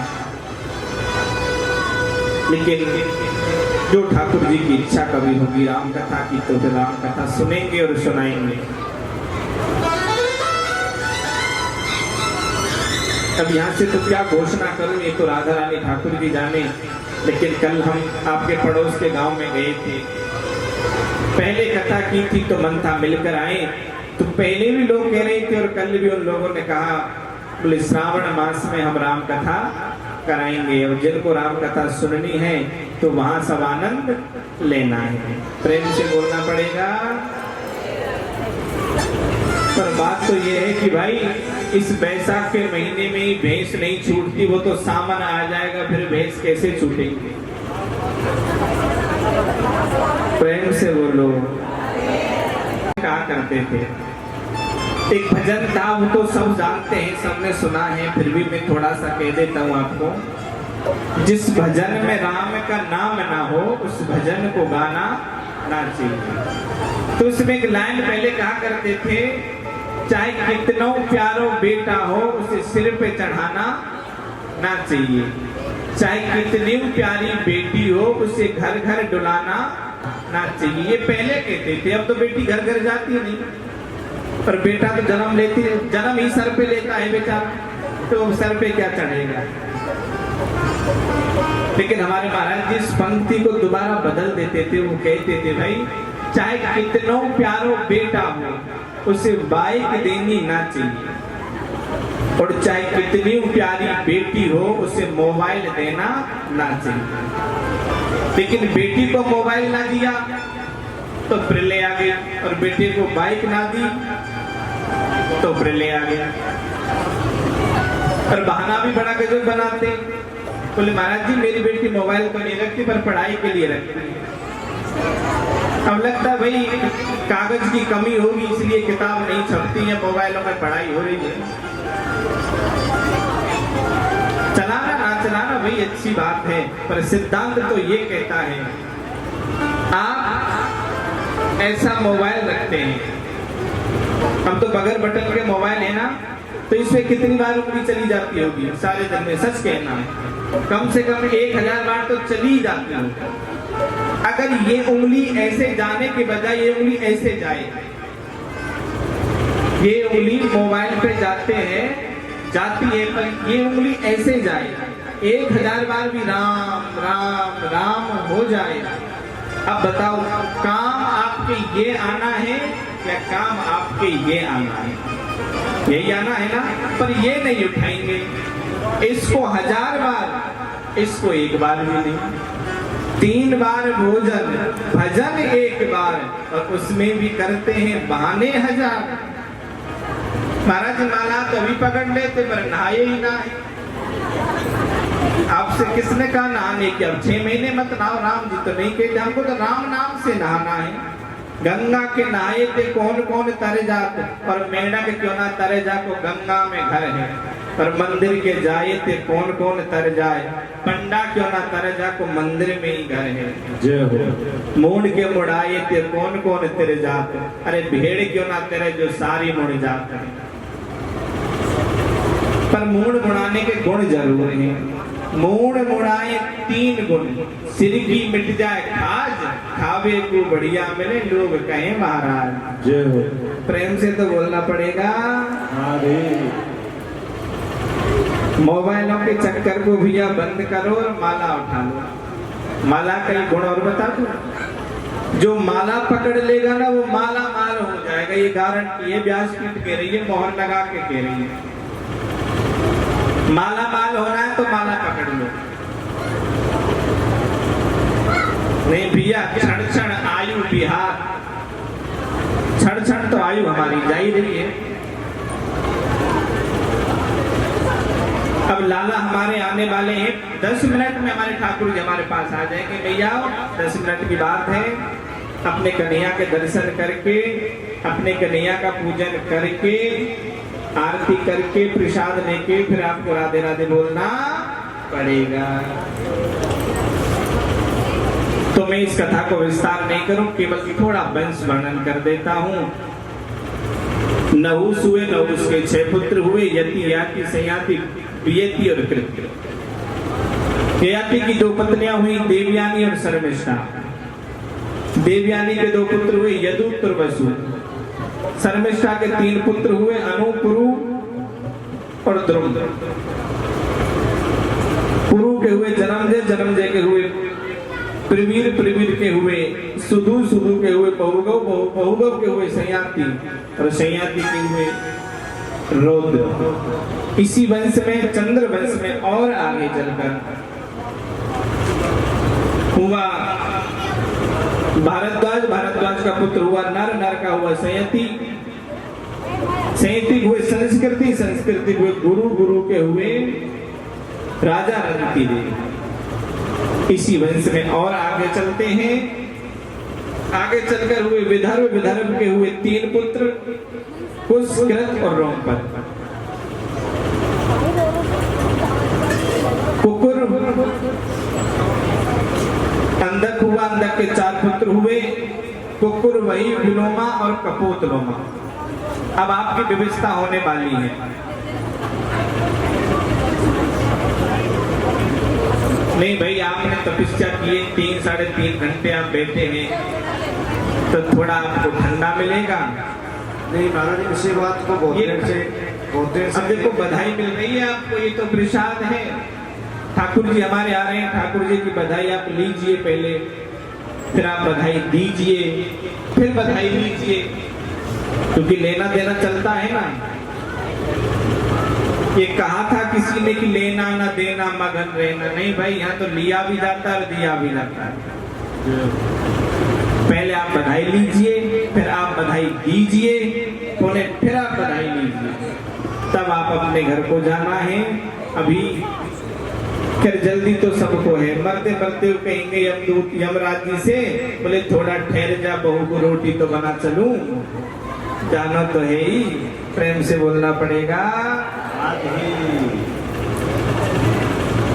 लेकिन जो ठाकुर जी की इच्छा कभी होगी राम कथा की, तो फिर राम कथा सुनेंगे और सुनाएंगे। अब यहाँ से तो क्या घोषणा करूं, ये तो राधा रानी ठाकुर जी जाने। लेकिन कल हम आपके पड़ोस के गांव में गए थे, पहले कथा की थी तो मन था मिलकर आए। तो पहले भी लोग कह रहे थे और कल भी उन लोगों ने कहा, बोले श्रावण मास में हम राम कथा कराएंगे और जिनको राम कथा सुननी है तो वहां सब आनंद लेना है। प्रेम से बोलना पड़ेगा। पर बात तो ये है कि भाई इस बैसाख के महीने में ही भैंस नहीं छूटती, वो तो सावन आ जाएगा, फिर भैंस कैसे छूटेंगे? प्रेम से बोलो। क्या करते थे, एक भजन था, वो तो सब जानते हैं, सबने सुना है, फिर भी मैं थोड़ा सा कह देता हूँ आपको। जिस भजन में राम का नाम ना हो उस भजन को गाना ना चाहिए। तो उसमें एक लाइन पहले कहा करते थे, चाहे कितनों प्यारो बेटा हो उसे सिर पे चढ़ाना ना चाहिए, चाहे कितनी प्यारी बेटी हो उसे घर घर डुलाना ना चाहिए। ये पहले कहते थे, अब तो बेटी घर घर जाती नहीं, पर बेटा तो जन्म ही सर पे लेता है बेचारा, तो सर पे क्या चढ़ेगा। लेकिन हमारे महाराज जी इस पंक्ति को दोबारा बदल देते थे, वो कहते थे भाई चाहे कितनों प्यारो बेटा हो उसे बाइक देनी ना चाहिए, और चाहे कितनी प्यारी बेटी हो उसे मोबाइल देना ना चाहिए। लेकिन बेटी को मोबाइल ना दिया तो प्रलय आ गया, और बेटे को बाइक ना दी तो प्रलय आ गया। और बहाना भी बड़ा गजब बनाते, बोले महाराज जी मेरी बेटी मोबाइल को नहीं रखती पर पढ़ाई के लिए रखती है। अब लगता है भाई कागज की कमी होगी इसलिए किताब नहीं छपती है, मोबाइलों में पढ़ाई हो रही है। चलाना ना चलाना भाई अच्छी बात है, पर सिद्धांत तो ये कहता है आप ऐसा मोबाइल रखते हैं, हम तो बगैर बटन के मोबाइल है ना, तो इसमें कितनी बार उंगली चली जाती होगी सारे दिन में, सच कहना है कम से कम 1000 बार तो चली ही जाती होगी। अगर ये उंगली ऐसे जाने के बजाय ये उंगली ऐसे जाए, ये उंगली मोबाइल पे जाती है पर ये उंगली ऐसे जाए, 1000 बार भी राम राम राम हो जाए। अब बताओ काम आपके ये आना है या काम आपके ये आना है? यही आना है ना, पर ये नहीं उठाएंगे, इसको 1000 बार, इसको 1 बार भी नहीं। 3 बार भोजन भजन 1 बार, और उसमें भी करते हैं बहाने 1000। महाराज माला तो अभी पकड़ लेते पर नहाए ही ना। आपसे किसने कहा नहाने की? अब 6 महीने मत नहाओ, राम जी तो नहीं कहते, हमको तो राम नाम से नहाना है। गंगा के नहाए थे कौन कौन तरे जाते, और मेढक क्यों ना तरे जाको गंगा में घर है, पर मंदिर के जाए थे कौन कौन तर जाए, पंडा क्यों ना तर जाको मंदिर में ही घर है। जय हो। मूड के मुड़ाए थे कौन कौन तेरे जाते, अरे भेड़ क्यों ना तेरे जो सारी मुड़ जाते। पर मूड मुड़ाने के गुण जरूर हैं। मूड मुड़ाए 3 गुण, सिर की मिट जाए खाज, खावे को बढ़िया मिले लोग कहे महाराज। जय हो। प्रेम से तो बोलना पड़ेगा। मोबाइलों के चक्कर को भैया बंद करो और माला उठा लो। माला का गुण और बता दो, जो माला पकड़ लेगा ना वो माला माल हो जाएगा, ये गारंटी है। व्यासपीठ कह रही है, मोहर लगा के कह रही है। माला माल होना है तो माला पकड़ लो। नहीं भैया क्षण क्षण आयु बिहार, क्षण क्षण तो आयु हमारी जा ही रही है। अब लाला हमारे आने वाले हैं, 10 मिनट में हमारे ठाकुर जी हमारे पास आ जाएंगे। भैया 10 मिनट की बात है, अपने कन्हैया के दर्शन करके, अपने कन्हैया का पूजन करके, आरती करके, प्रसाद लेके फिर आपको राधे राधे बोलना पड़ेगा। तो मैं इस कथा को विस्तार नहीं करूं, केवल थोड़ा वंश वर्णन कर देता हूं। नहुस हुए, नहुस के 6 पुत्र हुए, यति, याति, संयाति, प्रियति और कृत्य। ययाति की 2 पत्नियां हुई, देवयानी और शर्मिष्ठा। देवयानी के 2 पुत्र हुए, यदुत और वसु। शर्मिष्ठा के 3 पुत्र हुए, अनु, पुरु और द्रुम। पुरु के हुए जन्मजय, जन्मजय के हुए प्रवीर, प्रवीर के हुए सुदु, सुदु के हुए बहुगव, बहुगव के हुए संयाति और संयाति के हुए रौद्र। इसी वंश में, चंद्र वंश में और आगे चलकर हुआ भारद्वाज, भारद्वाज का पुत्र हुआ नर, नर का हुआ संयति, संयति हुए संस्कृति, संस्कृति हुए गुरु, गुरु के हुए राजा रंती देव। इसी वंश में और आगे चलते हैं, आगे चलकर हुए विदर्भ, विदर्भ के हुए 3 पुत्र, कुश, कृत और रोमपद। कुकुर, अंधक हुआ, अंधक के 4 पुत्र हुए, कुकुर, वही, विलोमा और कपोतलोमा। अब आपकी विविधता होने वाली है। नहीं भाई, आपने तपस्या किए, 3 साढ़े 3 घंटे आप बैठे हैं, तो थोड़ा आपको ठंडा मिलेगा। नहीं महाराज, इसी बात को बहुत देर से अब देखो बधाई मिल रही है आपको, ये तो प्रसाद है। ठाकुर जी हमारे आ रहे हैं, ठाकुर जी की बधाई आप लीजिए पहले, फिर आप बधाई दीजिए, फिर बधाई लीजिए, क्योंकि लेना देना चलता है ना। ये कहा था किसी ने कि लेना ना देना मगन रहना, नहीं भाई, यहाँ तो लिया भी जाता है और दिया भी जाता है। पहले आप बधाई लीजिए, फिर आप बधाई दीजिए, फिर आप बधाई लीजिए, तब आप अपने घर को जाना है। अभी फिर जल्दी तो सबको है, मरते मरते कहेंगे यमदूत यमराज जी से, बोले थोड़ा ठहर जा, बहू को रोटी तो बना चलूं। जाना तो है ही, प्रेम से बोलना पड़ेगा।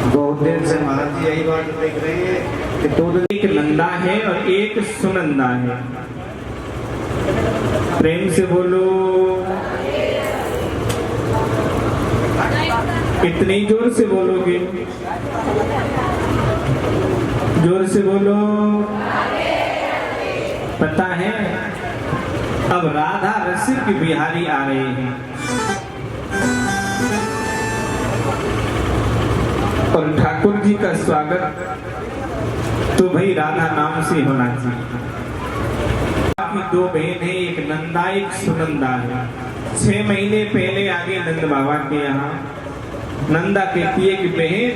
बहुत देर से महाराज जी यही बात देख रहे हैं कि 2 एक नंदा है और एक सुनंदा है। प्रेम से बोलो, कितनी जोर से बोलोगे? जोर से बोलो। पता है अब राधा रसिक बिहारी आ रहे हैं और ठाकुर जी का स्वागत तो भाई राधा नाम से होना चाहिए। आपकी 2 बहन है, एक नंदा एक सुनंदा है। 6 महीने पहले आगे नंद बाबा के यहाँ नंदा कहती है कि बहन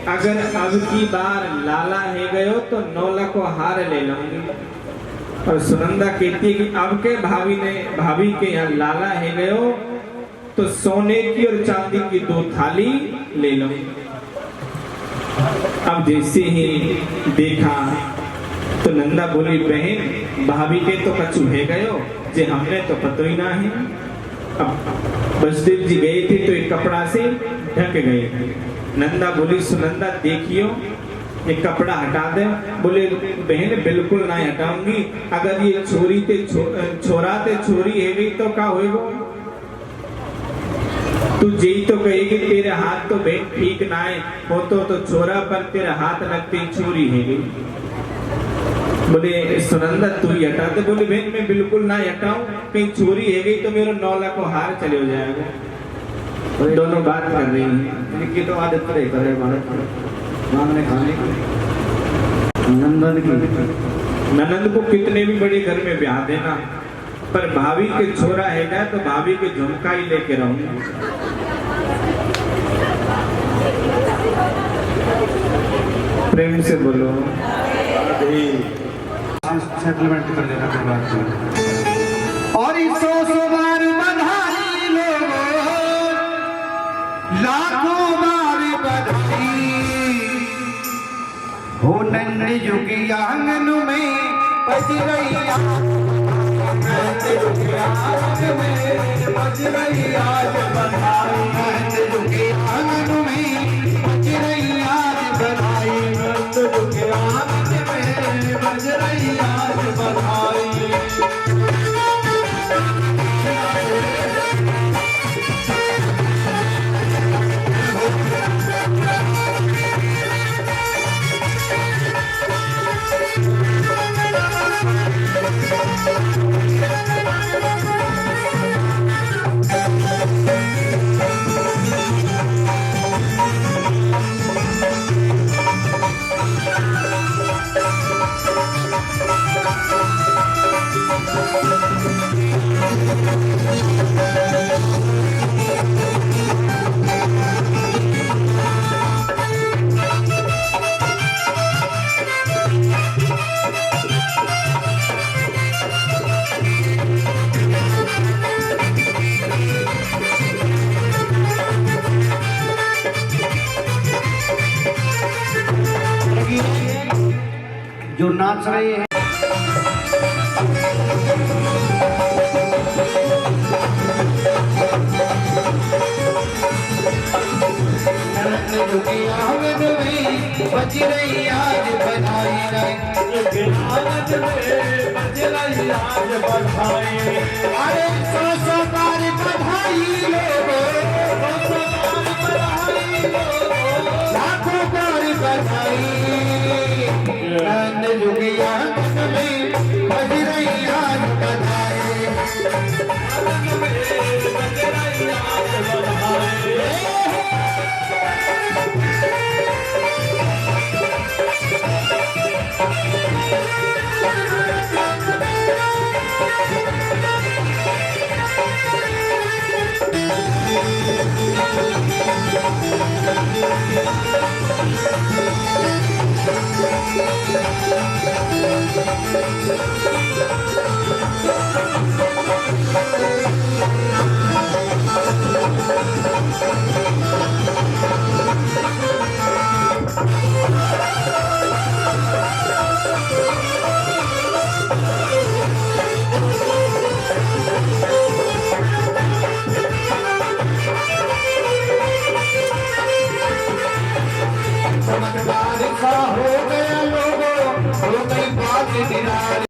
अगर अब की बार लाला है गयो तो 9 लाख को हार ले लूंगी। और सुनंदा कहती है कि अब के भाभी के यहाँ लाला है गयो तो सोने की और चांदी की 2 थाली ले लूंगी। अब जैसे ही देखा तो नंदा बोली, बहन भाभी के तो कछु है गयो, जे हमने तो पतो ही ना है। अब बसदेव जी गए थे तो एक कपड़ा से ढक गए। नंदा बोली, सुनंदा देखियो ये कपड़ा हटा दे। बोले, बहन बिल्कुल ना हटाऊंगी, अगर ये छोरी ते छोरा ते छोरी है गई तो क्या होएगा? तू जी तो कहेगी तेरे हाथ तो बहन ठीक ना है, हो तो छोरा पर तेरे हाथ लगते छोरी है गई। बोले, सुनंदा तू ही हटा दे। बोले, बहन मैं बिल्कुल ना हटाऊं, कहीं चोरी है गई तो मेरा 9 लाख को हार चले हो जाएगा। दोनों बात कर रही हैं। इनकी तो आदत रहता है मांगने खाने की। ननंद को कितने भी बड़े घर में ब्याह देना, पर भाभी के छोरा है तो भाभी के झुमका ही लेके रहूंगा। प्रेम से बोलो। सेटलमेंट कर देना कोई बात नहीं। और इस 100 बार बधाई लोगों, लाखों बार बधाई हो। नन्ही युगी आंगन में बज रही, नन्ही युगी आंगन में बज रही आज बधाई। नन्ही युगी आंगन में बज रही आज बधाई। नन्ही युगी आंगन में बज रही आज बधाई। नाच रहे हैं। बज रही आज बधाई अरे सौ सौ बार बधाई लाखों बार बधाई जुगिया में बज रही आज बधाई चमत्कार सा हो गया लोगों हो गई बात निराली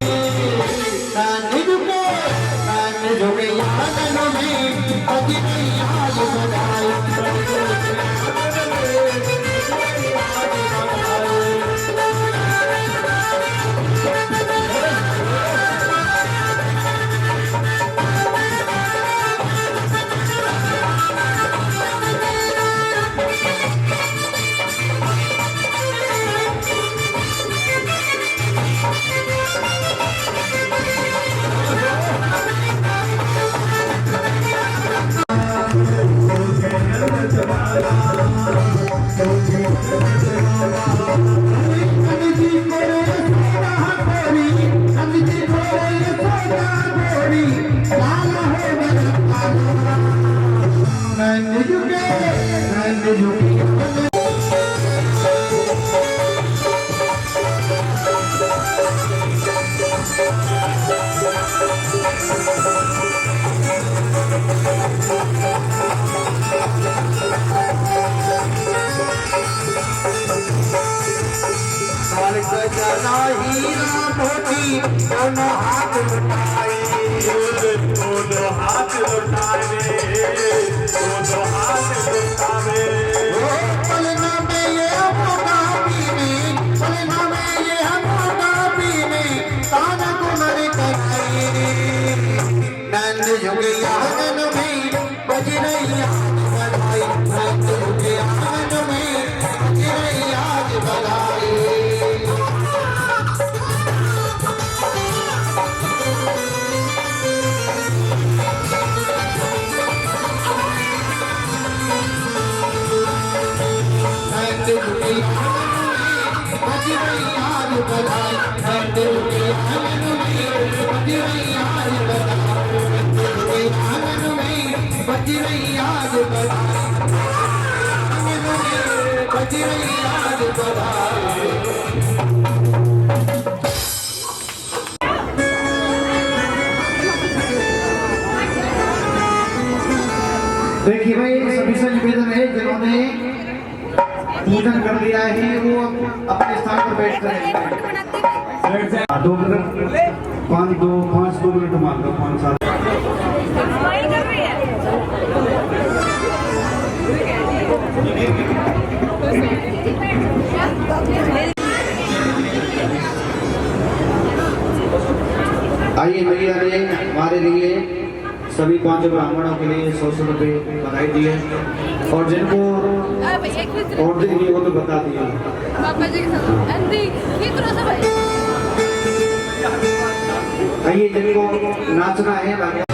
झुके यादन में बज गई आज बधाई दोनों हाथ लुटाए दोनों हाथ लुटावे दोनों हाथ लुटावे पलना में ये मौका पीने पलना में ये मौका पीने तान गुनर कराए नंद जुगे आंगन में बज रही आज बधाई नंद जुगे आंगन में बज रही आज बधाई देखिए भाई सभी से निवेदन है जिन्होंने पूजन कर लिया है वो अपने स्थान पर बैठ कर 2 मिनट 5 मिनट मान लो 5-7 आइए भैया ने हमारे लिए सभी 5 ब्राह्मणों के लिए 100 रुपए बधाई दिए और जिनको और देंगे वो तो बता दिया आइए जिनको नाचना है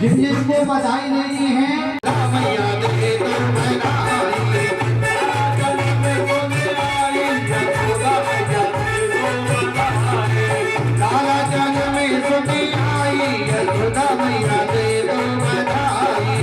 जिन जिनको बधाई नहीं है मैया दे दो बधाई। लाला जन्म में सुखी आई यशोदा मैया दे दो बधाई।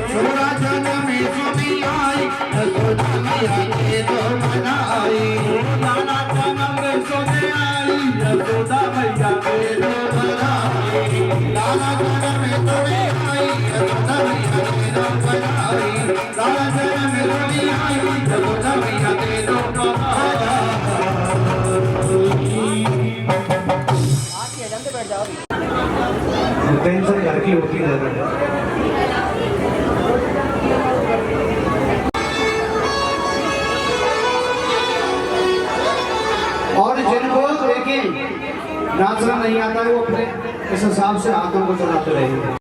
छोरा जन्म में सुनी आई यशोदा मैया दे दो बधाई। लाला जन्म में सुनी आई यशोदा मैया दे दो बधाई। लाला जन्म में सुनी आई यशोदा मैया दे दो बधाई। लाला जन्म में सुनी आई यशोदा मैया दे दो बधाई। टेंशन घर की होती है। और जिनको देखिए नाचना नहीं आता है वो अपने इस हिसाब से हाथों को चलाते रहेंगे।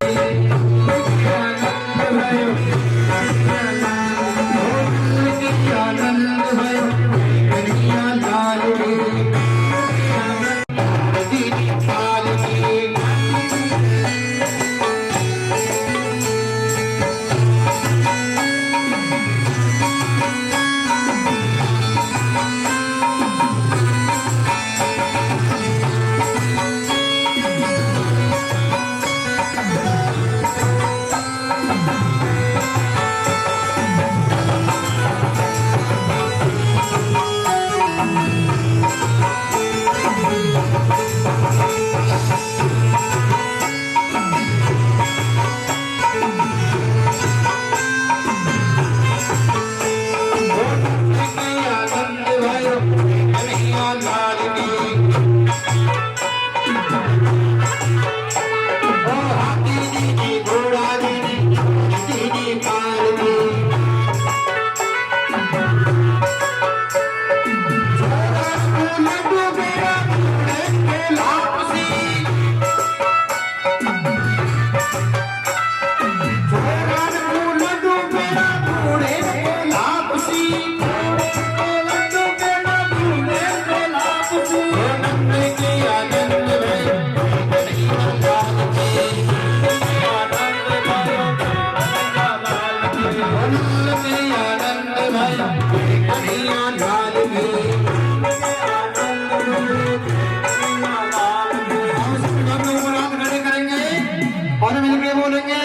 और मिलके बोलेंगे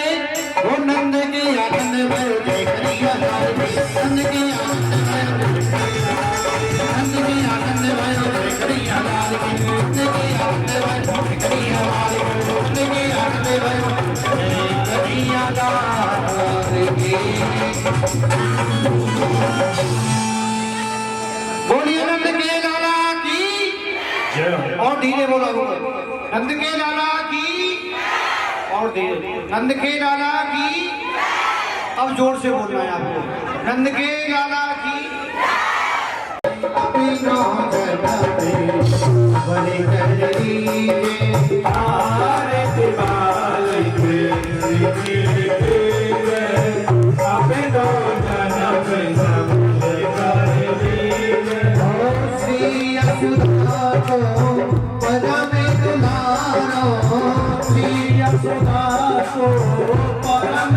वो नंद की आनंद में कन्हैया लाल की, नंद की आनंद में नंद की आनंद में कन्हैया लाल की, नंद की आनंद में कन्हैया लाल की, नंद की आनंद में कन्हैया लाल की। बोलिए नंद के लाला की और धीरे बोला नंद के लाला की और धीरे नंद के लाला की। अब जोर से बोलना है आपको नंद के लाला की। परम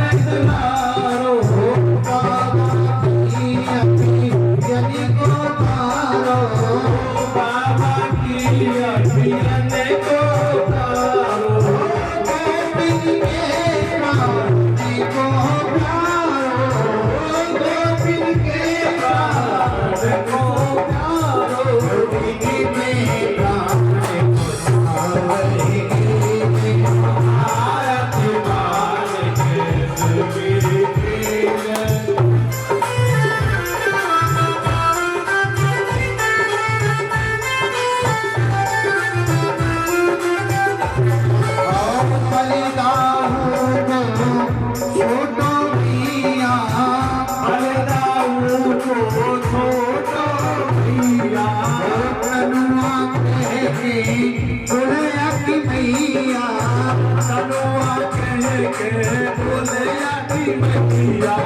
छोटो भैया कनुआ कह के बोलया की मैया कनुआ कह के बोलया की मैया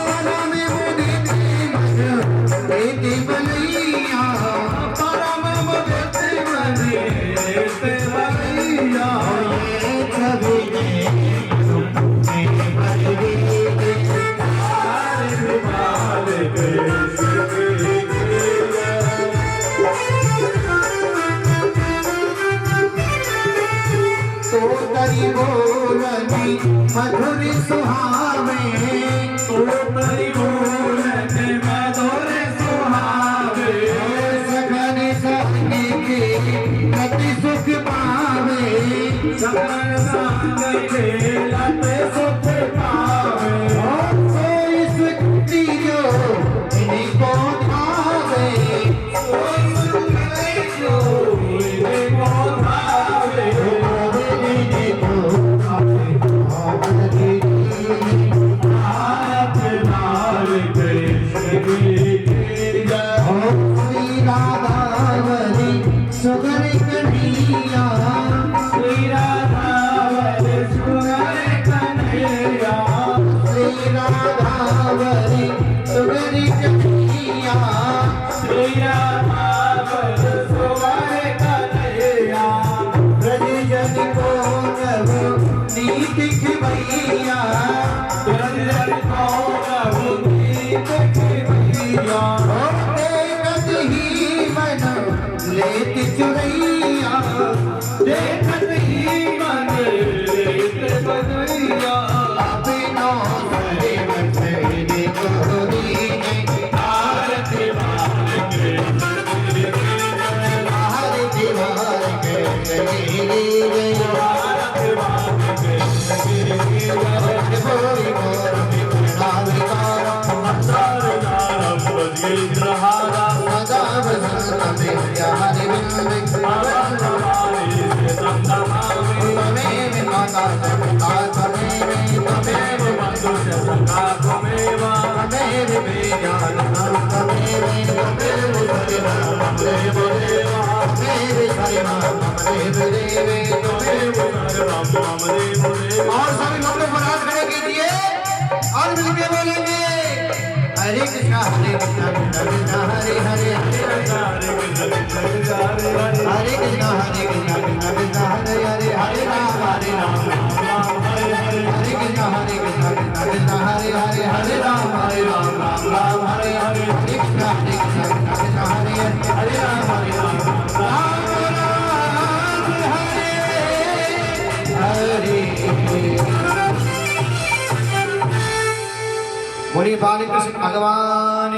परा में मुझे दे बनैया परा में मुझे दे बनैया ये कभी तो तरी बोलनी मधुर सुहावे तो तरी बोलनी मधुर सुहावे सगन संग के गति सुख पावे सगन संग के गति सुख पावे सोई सुखी जो इन्हीं को भावे सोई सुखी जो इन्हीं को भावे सुगरी कन्हैया श्री राधावरी सुगरी कन्हैया श्री राधावरी सुगरी कन्हैया श्री राधावरी सुगरी कन्हैया ब्रज जन को नव नीति खिवैया ब्रज जन को नव नीति खिवैया देखत ही मन लेत चुरैया देखत ही मन लेत बजैया बिना करे बचैने कोरी आरती वार के आरती वार के आरती वार के बोरी मोर नारी कारा अंतर नाम बजे ग्रहारा सदा बसंत में हरि बिंद आवाज़ से संगमावे तमेव माता पिता तमेव तमेव बंधु सखा तमेव तमेव विज्ञान तमेव तमेव हरिनाम देव देवा तमेव हरिनाम देव देवे तमेव हरिनाम देव देवा। और सभी लोग प्रयास करने कीजिए और मिलके बोलेंगे हरे कृष्णा हरे कृष्णा कृष्णा कृष्णा हरे हरे हरे कृष्णा हरे कृष्णा कृष्णा कृष्णा हरे हरे हरे कृष्णा हरे कृष्णा कृष्णा कृष्णा हरे हरे हरे राम राम राम हरे हरे हरे कृष्णा हरे कृष्णा कृष्णा कृष्णा हरे हरे हरे राम राम राम हरे हरे हरे कृष्णा कृष्णा कृष्णा हरे हरे हरे राम राम हरे हरे बोलिए बाल कृष्ण भगवान।